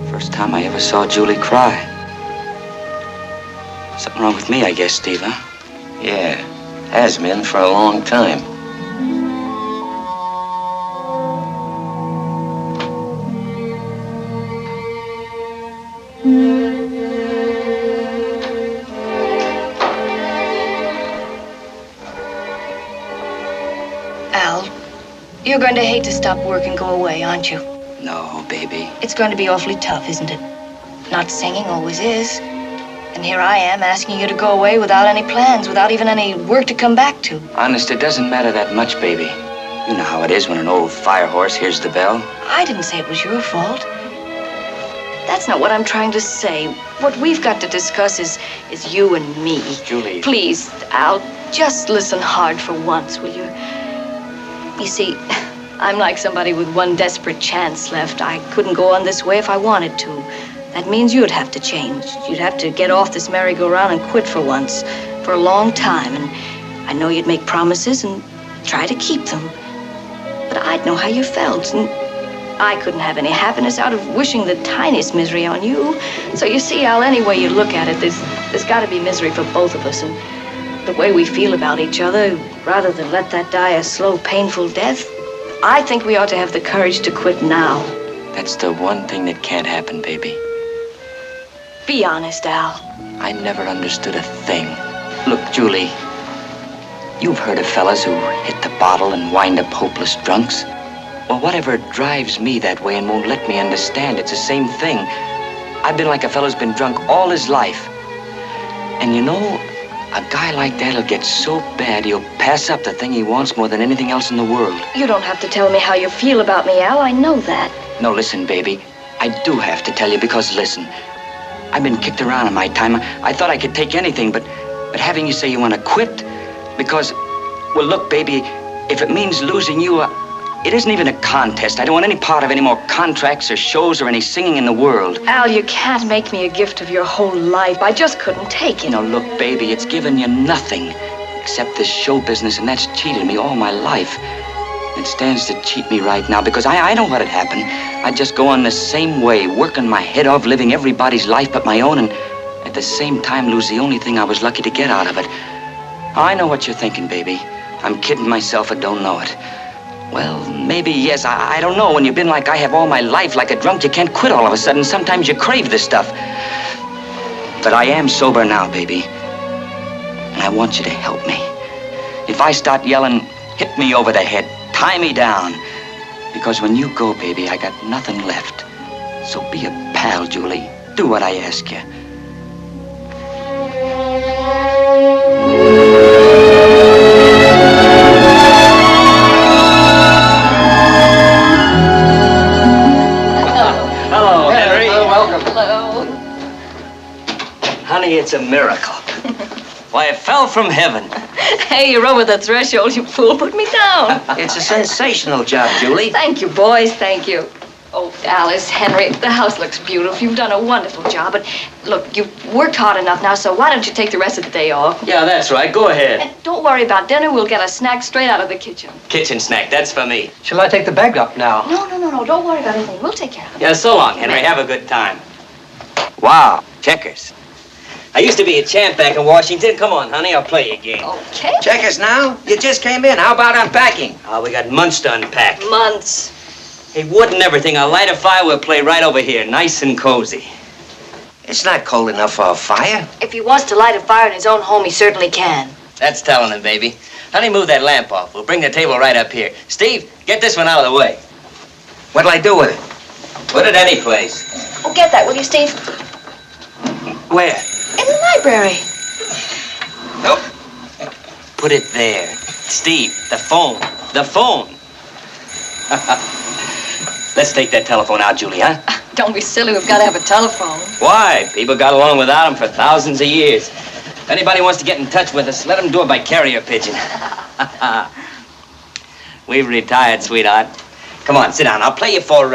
First time I ever saw Julie cry. Something wrong with me, I guess, Steve, huh? Yeah, has been for a long time. Al, you're going to hate to stop work and go away, aren't you? No, baby. It's going to be awfully tough, isn't it? Not singing always is. And here I am asking you to go away without any plans, without even any work to come back to. Honest, it doesn't matter that much, baby. You know how it is when an old fire horse hears the bell. I didn't say it was your fault. That's not what I'm trying to say. What we've got to discuss is you and me. Julie. Please, Al, just listen hard for once, will you? You see, I'm like somebody with one desperate chance left. I couldn't go on this way if I wanted to. That means you'd have to change. You'd have to get off this merry-go-round and quit for once, for a long time. And I know you'd make promises and try to keep them. But I'd know how you felt, and I couldn't have any happiness out of wishing the tiniest misery on you. So you see, Al, any way you look at it, there's got to be misery for both of us. And the way we feel about each other, rather than let that die a slow, painful death, I think we ought to have the courage to quit now. That's the one thing that can't happen, baby. Be honest, Al. I never understood a thing. Look, Julie, you've heard of fellas who hit the bottle and wind up hopeless drunks. Well, whatever drives me that way and won't let me understand, it's the same thing. I've been like a fella's been drunk all his life. And you know, a guy like that'll get so bad he'll pass up the thing he wants more than anything else in the world. You don't have to tell me how you feel about me, Al. I know that. No, listen, baby. I do have to tell you because, listen, I've been kicked around in my time. I thought I could take anything, but having you say you want to quit because, well, look, baby, if it means losing you, it isn't even a contest. I don't want any part of any more contracts or shows or any singing in the world. Al, you can't make me a gift of your whole life. I just couldn't take it. Now, look, baby, it's given you nothing except this show business, and that's cheated me all my life. It stands to cheat me right now because I know what'd happen. I'd just go on the same way, working my head off, living everybody's life but my own, and at the same time lose the only thing I was lucky to get out of it. I know what you're thinking, baby. I'm kidding myself and don't know it. Well, maybe, yes, I don't know. When you've been like I have all my life, like a drunk, you can't quit all of a sudden. Sometimes you crave this stuff. But I am sober now, baby. And I want you to help me. If I start yelling, hit me over the head, tie me down. Because when you go, baby, I got nothing left. So be a pal, Julie. Do what I ask you. Hello, Henry. Welcome. Hello. Honey, it's a miracle. Why, it fell from heaven. Hey, you're over the threshold, you fool. Put me down. It's a sensational job, Julie. Thank you, boys. Thank you. Oh, Alice, Henry, the house looks beautiful. You've done a wonderful job. But look, you've worked hard enough now, so why don't you take the rest of the day off? Yeah, that's right. Go ahead. And don't worry about dinner. We'll get a snack straight out of the kitchen. Kitchen snack, that's for me. Shall I take the bag up now? No. Don't worry about anything. We'll take care of it. Yeah, so long, Henry. Have a good time. Wow, checkers. I used to be a champ back in Washington. Come on, honey, I'll play you a game. Okay. Checkers now? You just came in. How about unpacking? Oh, we got months to unpack. Months. Hey, wood and everything. I'll light a fire. We'll play right over here, nice and cozy. It's not cold enough for a fire. If he wants to light a fire in his own home, he certainly can. That's telling him, baby. Honey, move that lamp off. We'll bring the table right up here. Steve, get this one out of the way. What'll I do with it? Put it any place. Oh, get that, will you, Steve? Where? In the library. Nope. Put it there. Steve, the phone. The phone. Let's take that telephone out, Julie, huh? Don't be silly, we've got to have a telephone. Why? People got along without them for thousands of years. If anybody wants to get in touch with us, let them do it by carrier pigeon. We've retired, sweetheart. Come on, sit down. I'll play you for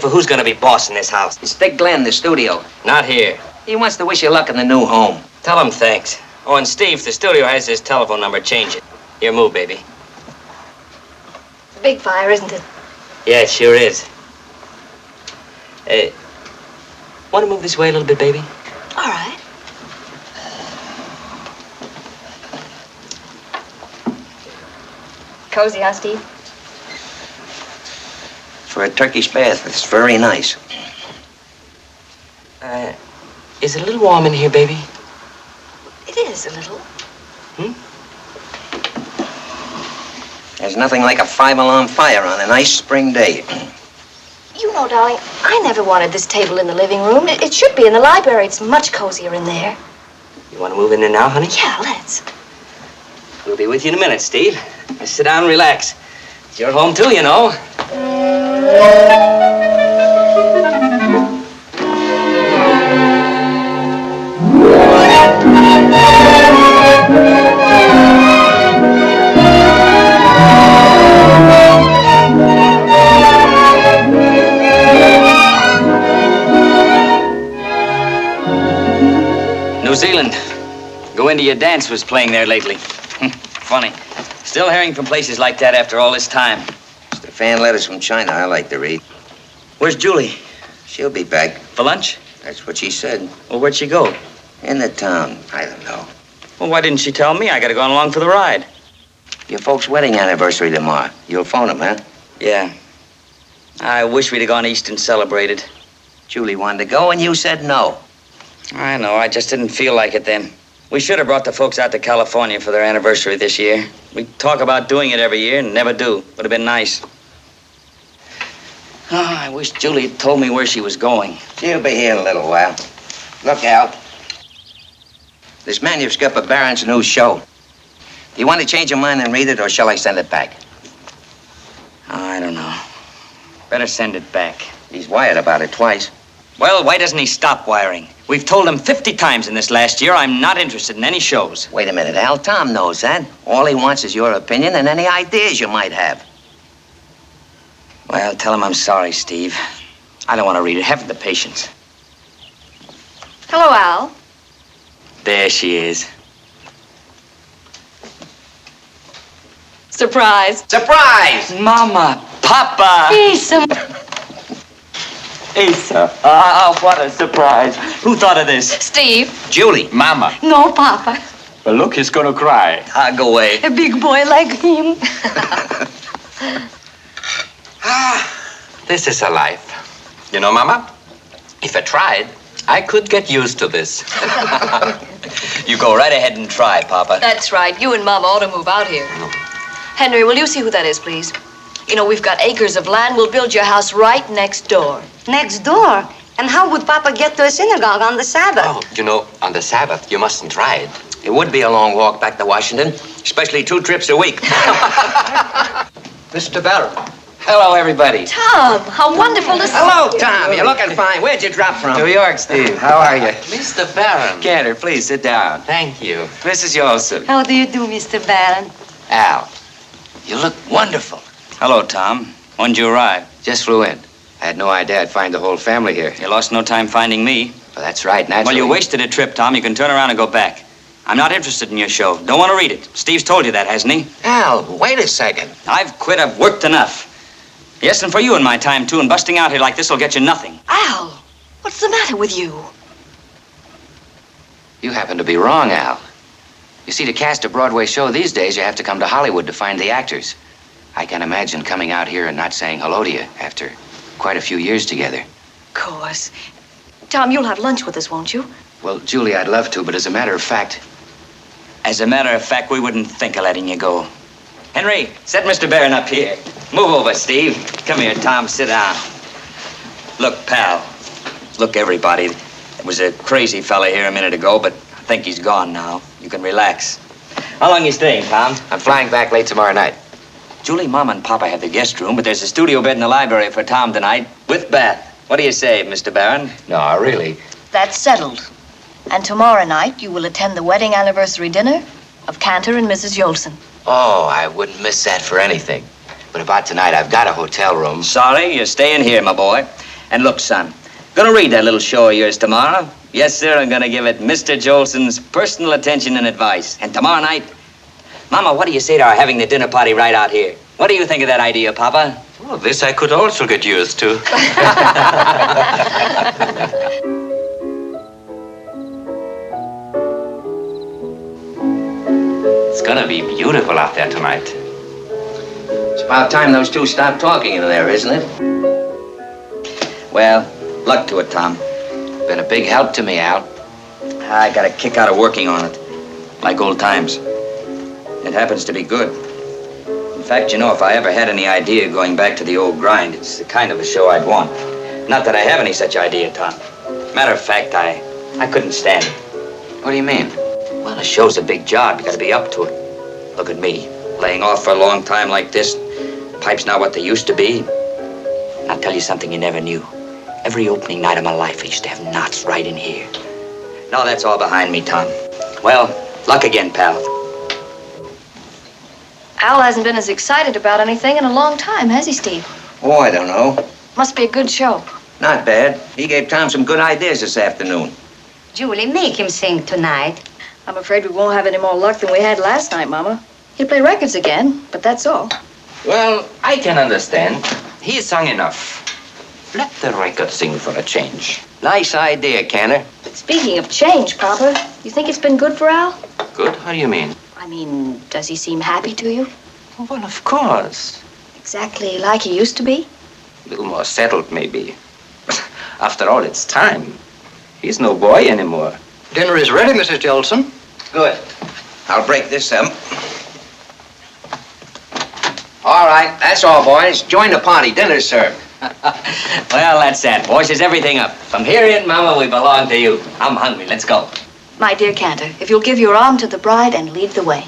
who's gonna be boss in this house. Stick Glenn, the studio. Not here. He wants to wish you luck in the new home. Tell him thanks. Oh, and Steve, the studio has his telephone number. Change it. Here, move, baby. It's a big fire, isn't it? Yeah, it sure is. Want to move this way a little bit, baby? All right. Cozy, huh, Steve? For a Turkish bath, it's very nice. Is it a little warm in here, baby? It is a little. There's nothing like a 5-alarm fire on a nice spring day. You know, darling, I never wanted this table in the living room. It should be in the library. It's much cozier in there. You want to move in there now, honey? Yeah, let's. We'll be with you in a minute, Steve. Just sit down and relax. It's your home, too, you know. New Zealand. Go Into Your Dance was playing there lately. Funny. Still hearing from places like that after all this time. It's the fan letters from China I like to read. Where's Julie? She'll be back. For lunch? That's what she said. Well, where'd she go? In the town. I don't know. Well, why didn't she tell me? I gotta go along for the ride. Your folks' wedding anniversary tomorrow. You'll phone them, huh? Yeah. I wish we'd have gone east and celebrated. Julie wanted to go and you said no. I know. I just didn't feel like it then. We should have brought the folks out to California for their anniversary this year. We talk about doing it every year and never do. Would have been nice. Oh, I wish Julie had told me where she was going. She'll be here in a little while. Look, Al. This manuscript of Barron's new show. Do you want to change your mind and read it, or shall I send it back? Oh, I don't know. Better send it back. He's wired about it twice. Well, why doesn't he stop wiring? We've told him 50 times in this last year I'm not interested in any shows. Wait a minute, Al. Tom knows that. All he wants is your opinion and any ideas you might have. Well, tell him I'm sorry, Steve. I don't want to read it. Have the patience. Hello, Al. There she is. Surprise. Surprise! Mama, Papa. Isa. Asa. What a surprise. Who thought of this? Steve. Julie. Mama. No, Papa. Well, look, he's gonna cry. Go away. A big boy like him. This is a life. You know, Mama, if I tried, I could get used to this. You go right ahead and try, Papa. That's right. You and Mama ought to move out here. Henry, will you see who that is, please? You know, we've got acres of land. We'll build your house right next door. Next door? And how would Papa get to a synagogue on the Sabbath? Oh, you know, on the Sabbath, you mustn't ride. It would be a long walk back to Washington, especially 2 trips a week. Mr. Barron. Hello, everybody. Tom, how wonderful to see you. Hello, Tom. You're looking fine. Where'd you drop from? New York, Steve. How are you? Mr. Barron. Cantor, please sit down. Thank you. Mrs. Jolson. How do you do, Mr. Barron? Al, you look wonderful. Hello, Tom. When'd you arrive? Just flew in. I had no idea I'd find the whole family here. You lost no time finding me. Well, that's right, naturally. Well, you wasted a trip, Tom. You can turn around and go back. I'm not interested in your show. Don't want to read it. Steve's told you that, hasn't he? Al, wait a second. I've quit. I've worked enough. Yes, and for you in my time, too, and busting out here like this will get you nothing. Al, what's the matter with you? You happen to be wrong, Al. You see, to cast a Broadway show these days, you have to come to Hollywood to find the actors. I can imagine coming out here and not saying hello to you after quite a few years together. Of course. Tom, you'll have lunch with us, won't you? Well, Julie, I'd love to, but as a matter of fact... As a matter of fact, we wouldn't think of letting you go. Henry, set Mr. Barron up here. Move over, Steve. Come here, Tom, sit down. Look, pal. Look, everybody. There was a crazy fella here a minute ago, but I think he's gone now. You can relax. How long are you staying, Tom? I'm flying back late tomorrow night. Julie, Mom, and Papa have the guest room, but there's a studio bed in the library for Tom tonight, with bath. What do you say, Mr. Barron? No, really. That's settled. And tomorrow night, you will attend the wedding anniversary dinner of Cantor and Mrs. Jolson. Oh, I wouldn't miss that for anything. But about tonight, I've got a hotel room. Sorry, you're staying here, my boy. And look, son, gonna read that little show of yours tomorrow. Yes, sir, I'm gonna give it Mr. Jolson's personal attention and advice. And tomorrow night, Mama, what do you say to our having the dinner party right out here? What do you think of that idea, Papa? Well, this I could also get used to. It's gonna be beautiful out there tonight. It's about time those two stopped talking in there, isn't it? Well, luck to it, Tom. Been a big help to me, Al. I got a kick out of working on it. Like old times. It happens to be good. In fact, you know, if I ever had any idea going back to the old grind, it's the kind of a show I'd want. Not that I have any such idea, Tom. Matter of fact, I couldn't stand it. What do you mean? Well, a show's a big job. You gotta be up to it. Look at me, laying off for a long time like this. Pipe's not what they used to be. I'll tell you something you never knew. Every opening night of my life, I used to have knots right in here. Now that's all behind me, Tom. Well, luck again, pal. Al hasn't been as excited about anything in a long time, has he, Steve? Oh, I don't know. Must be a good show. Not bad. He gave Tom some good ideas this afternoon. Julie, make him sing tonight. I'm afraid we won't have any more luck than we had last night, Mama. He'll play records again, but that's all. Well, I can understand. He has sung enough. Let the record sing for a change. Nice idea, Cantor. But speaking of change, Papa, you think it's been good for Al? Good? How do you mean? I mean, does he seem happy to you? Well, of course. Exactly like he used to be? A little more settled, maybe. After all, it's time. He's no boy anymore. Dinner is ready, Mrs. Jolson. Good. I'll break this up. All right, that's all, boys. Join the party. Dinner's served. Well, that's that. Washes everything up. From here in, Mama, we belong to you. I'm hungry. Let's go. My dear Cantor, if you'll give your arm to the bride and lead the way.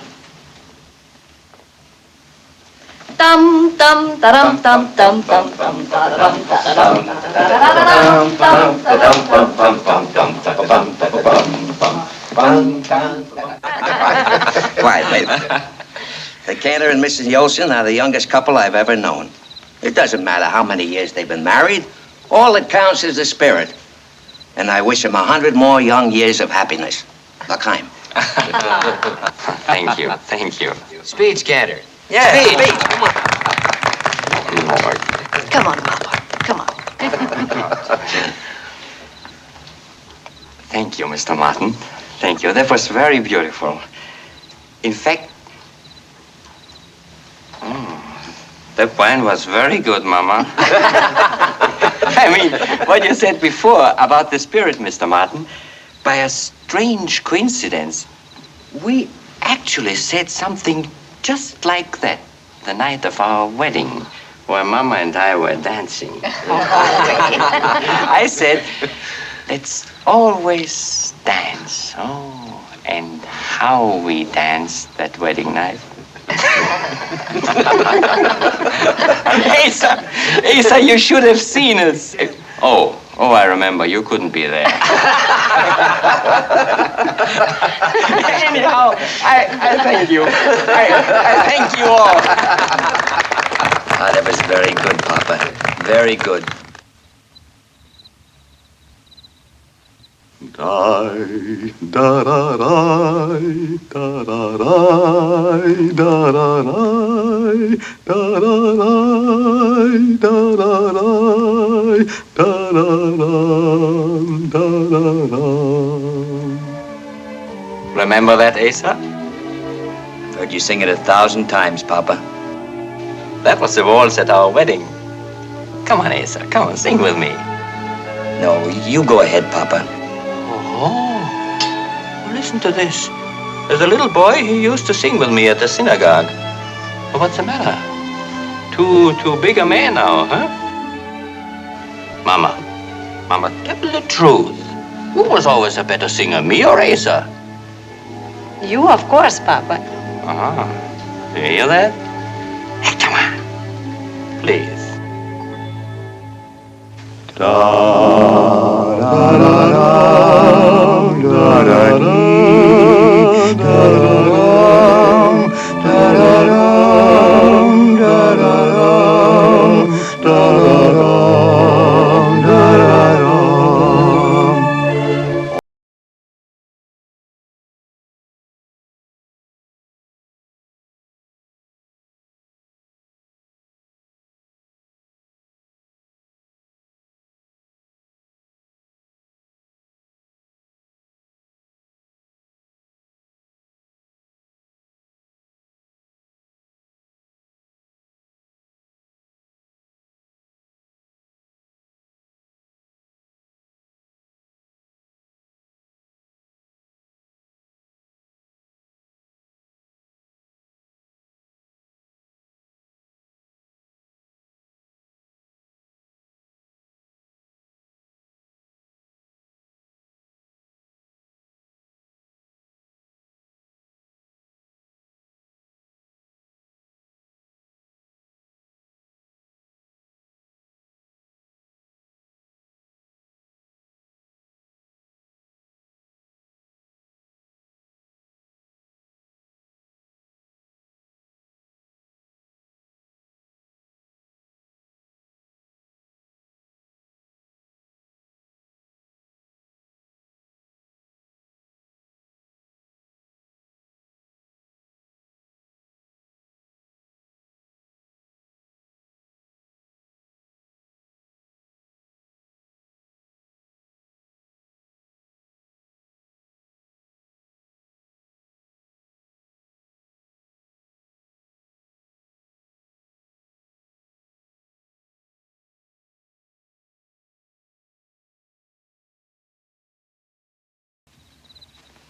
Dum dum da dum dum dum dum dum da dum da dum Quiet, baby. The Cantor and Mrs. Jolson are the youngest couple I've ever known. It doesn't matter how many years they've been married. All that counts is the spirit. And I wish them 100 more young years of happiness. L'chaim. Thank you, thank you. Speech, Cantor. Yeah, Speech. Come on. Lord. Come on, Papa. Come on. Thank you, Mr. Martin. Thank you. That was very beautiful. In fact, that wine was very good, Mama. I mean, what you said before about the spirit, Mr. Martin, by a strange coincidence, we actually said something just like that the night of our wedding, where Mama and I were dancing. I said, let's always dance. Oh, and how we danced that wedding night. Asa, you should have seen us. Oh, I remember. You couldn't be there. Anyhow, I thank you. I thank you all. Ah, that was very good, Papa. Very good. Die, da da die, da da die, da da die, da da die, da da die, da da da. Remember that, Asa? Heard you sing it 1,000 times, Papa. That was the waltz at our wedding. Come on, Asa. Come on, sing with me. No, you go ahead, Papa. Oh, well, listen to this. As a little boy, he used to sing with me at the synagogue. Well, what's the matter? Too big a man now, huh? Mama, tell the truth. Who was always a better singer, me or Asa? You, of course, Papa. Ah, do you hear that? Hey, come on. Please.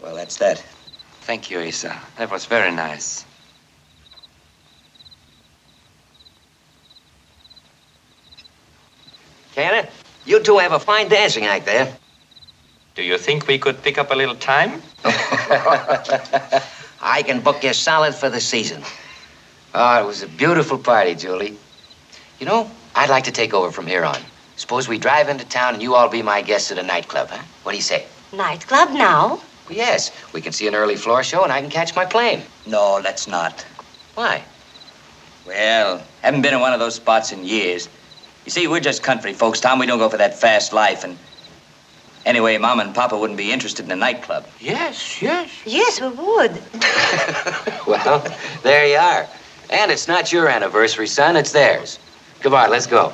Well, that's that. Thank you, Asa. That was very nice. Tanner, you two have a fine dancing act there. Do you think we could pick up a little time? I can book you solid for the season. Oh, it was a beautiful party, Julie. You know, I'd like to take over from here on. Suppose we drive into town and you all be my guests at a nightclub, huh? What do you say? Nightclub now? Well, yes. We can see an early floor show and I can catch my plane. No, let's not. Why? Well, haven't been in one of those spots in years. You see, we're just country folks, Tom. We don't go for that fast life. And anyway, Mom and Papa wouldn't be interested in a nightclub. Yes. Yes, we would. Well, there you are. And it's not your anniversary, son. It's theirs. Come on, let's go.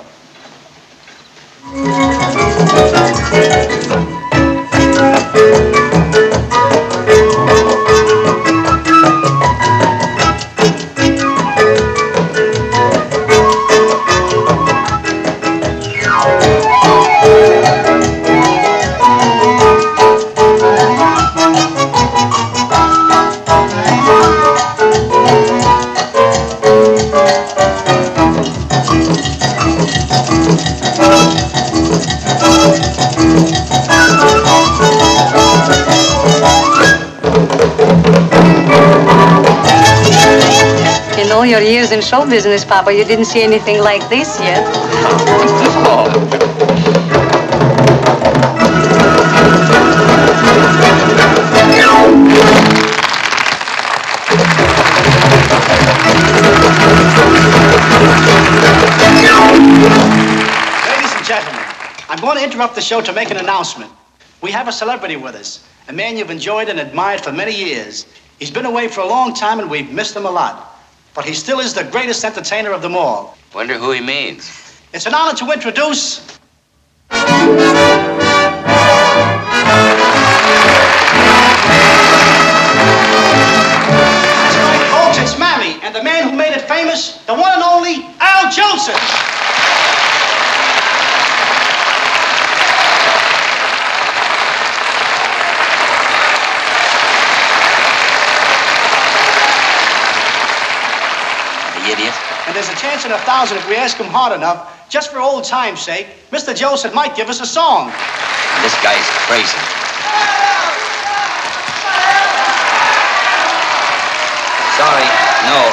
In all your years in show business, Papa, you didn't see anything like this yet. Ladies and gentlemen, I'm going to interrupt the show to make an announcement. We have a celebrity with us, a man you've enjoyed and admired for many years. He's been away for a long time and we've missed him a lot. But he still is the greatest entertainer of them all. Wonder who he means. It's an honor to introduce... That's right, folks, it's Mammy, and the man who made it famous, the one and only Jolson. The idiot. And there's a chance in 1,000 if we ask him hard enough. Just for old time's sake, Mr. Jolson might give us a song. This guy's crazy. Sorry, no.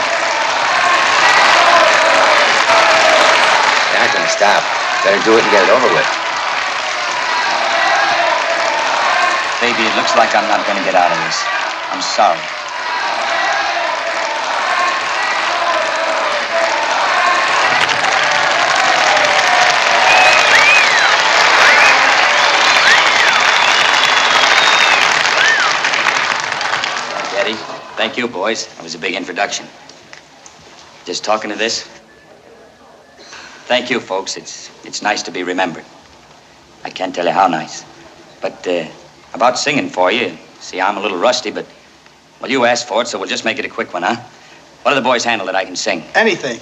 They're not gonna stop. Better do it and get it over with. Baby, it looks like I'm not gonna get out of this. I'm sorry. Daddy, thank you, boys. That was a big introduction. Just talking to this. Thank you, folks. It's nice to be remembered. I can't tell you how nice. But about singing for you, see, I'm a little rusty, but, well, you asked for it, so we'll just make it a quick one, huh? What do the boys handle that I can sing? Anything.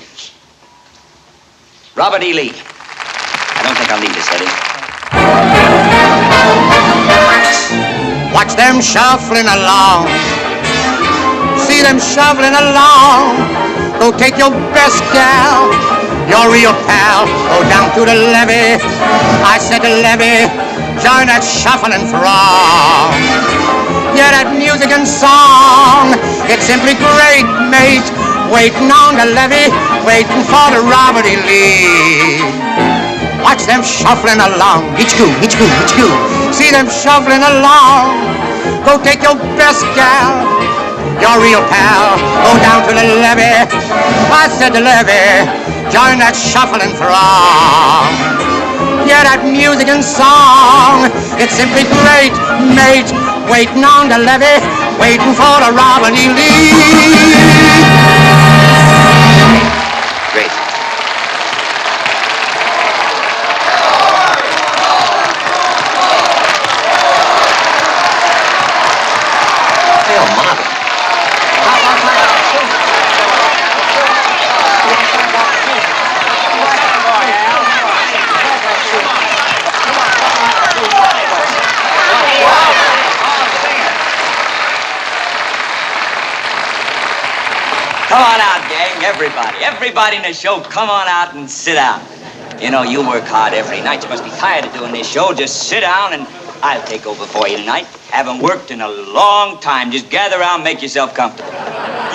Robert E. Lee. I don't think I'll need this, Eddie. Watch them shuffling along. See them shuffling along. Go take your best gal, your real pal. Go down to the levee. I said the levee. Join that shuffling throng. Yeah, that music and song. It's simply great, mate. Waiting on the levee, waiting for the Robert E. Lee. Watch them shuffling along. Hitch-coo, hitch-coo, hitch-coo. See them shuffling along. Go take your best gal, your real pal. Go down to the levee. I said the levee. Join that shuffling throng. Yeah, that music and song. It's simply great, mate. Waiting on the levee, waiting for the Robert E. Lee. Great. Come on out, gang, everybody in the show, come on out and sit down. You know, you work hard every night. You must be tired of doing this show. Just sit down and I'll take over for you tonight. Haven't worked in a long time. Just gather around, make yourself comfortable.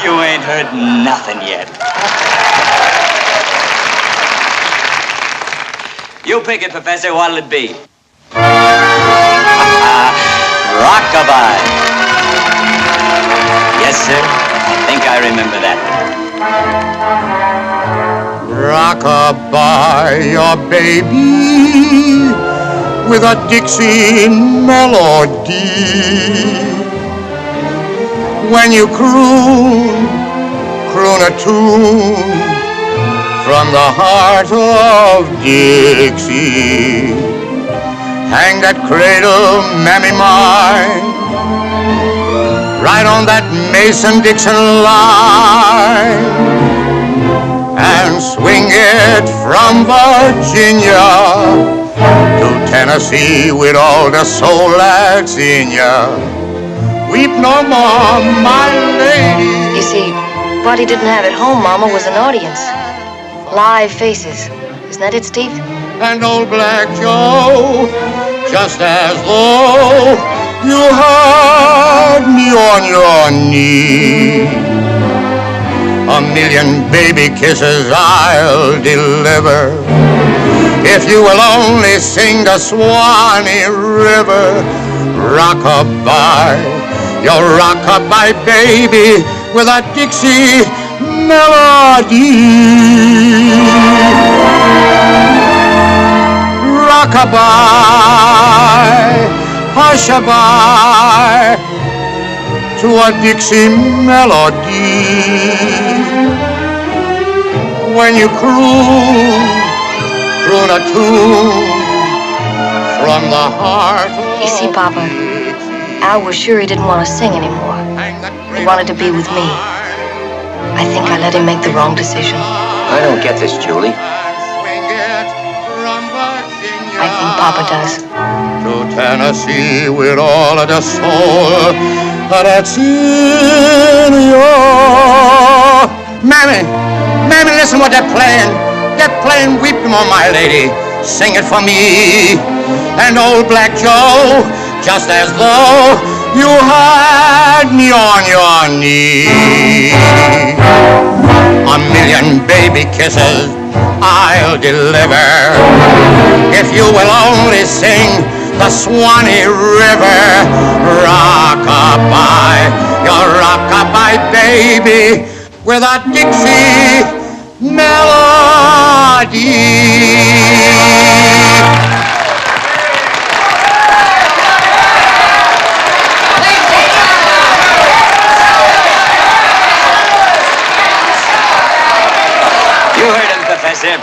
You ain't heard nothing yet. You pick it, Professor. What'll it be? Rockabye. Yes, sir. I think I remember that. Rockabye your baby with a Dixie melody. When you croon a tune from the heart of Dixie. Hang that cradle, mammy mine, right on that Mason-Dixon line, and swing it from Virginia to Tennessee with all the soul that's in ya. Weep no more, my lady. You see, what he didn't have at home, Mama, was an audience. Live faces. Isn't that it, Steve? And old Black Joe, just as though you heard me on your knee. A million baby kisses I'll deliver if you will only sing the Swanee River. Rockabye, your rockabye baby with a Dixie melody. Rockabye, hushabye to a Dixie melody. When you croon a tune from the heart. You see, Papa, Al was sure he didn't want to sing anymore. He wanted to be with me. I think I let him make the wrong decision. I don't get this, Julie. I think Papa does. To Tennessee with all of the soul that's in your... Mammy, listen what they're playing. They're playing Weep No More, My Lady. Sing it for me. And old Black Joe, just as though you had me on your knee. A million baby kisses I'll deliver if you will only sing the Swanee River. Rock-a-bye, your rock-a-bye baby, with a Dixie melody. You heard him, Professor.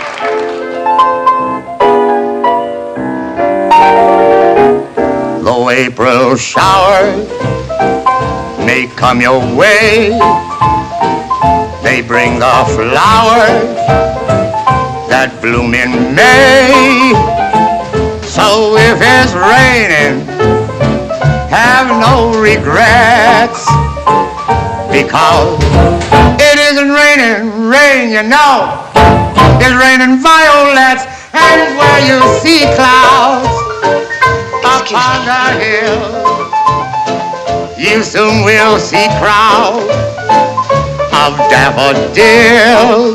Though April showers may come your way, they bring the flowers that bloom in May. So if it's raining, have no regrets, because it isn't raining rain, you know. It's raining violets, and where you see clouds upon the hill, you soon will see crowds of daffodils.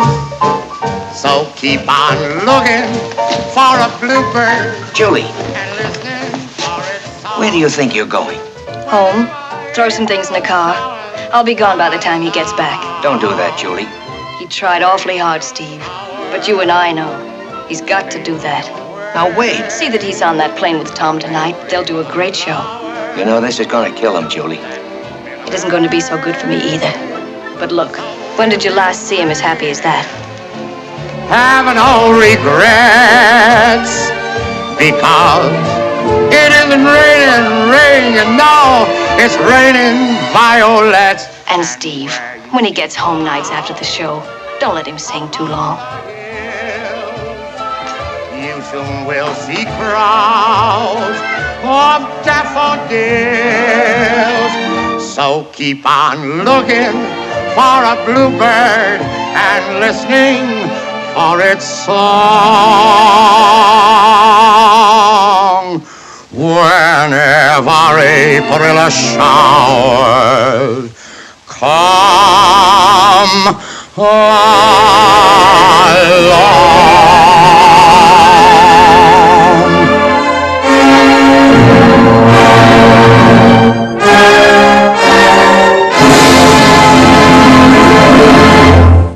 So keep on looking for a bluebird. Julie, where do you think you're going? Home. Throw some things in the car. I'll be gone by the time he gets back. Don't do that, Julie. He tried awfully hard, Steve. But you and I know. He's got to do that. Now, wait. See that he's on that plane with Tom tonight. They'll do a great show. You know, this is going to kill him, Julie. It isn't going to be so good for me either. But look, when did you last see him as happy as that? Have no regrets, because it isn't raining rain, you know. It's raining violets. And Steve, when he gets home nights after the show, don't let him sing too long. You soon will see crowds of daffodils. So keep on looking for a bluebird and listening for its song. Whenever April showers come, I'll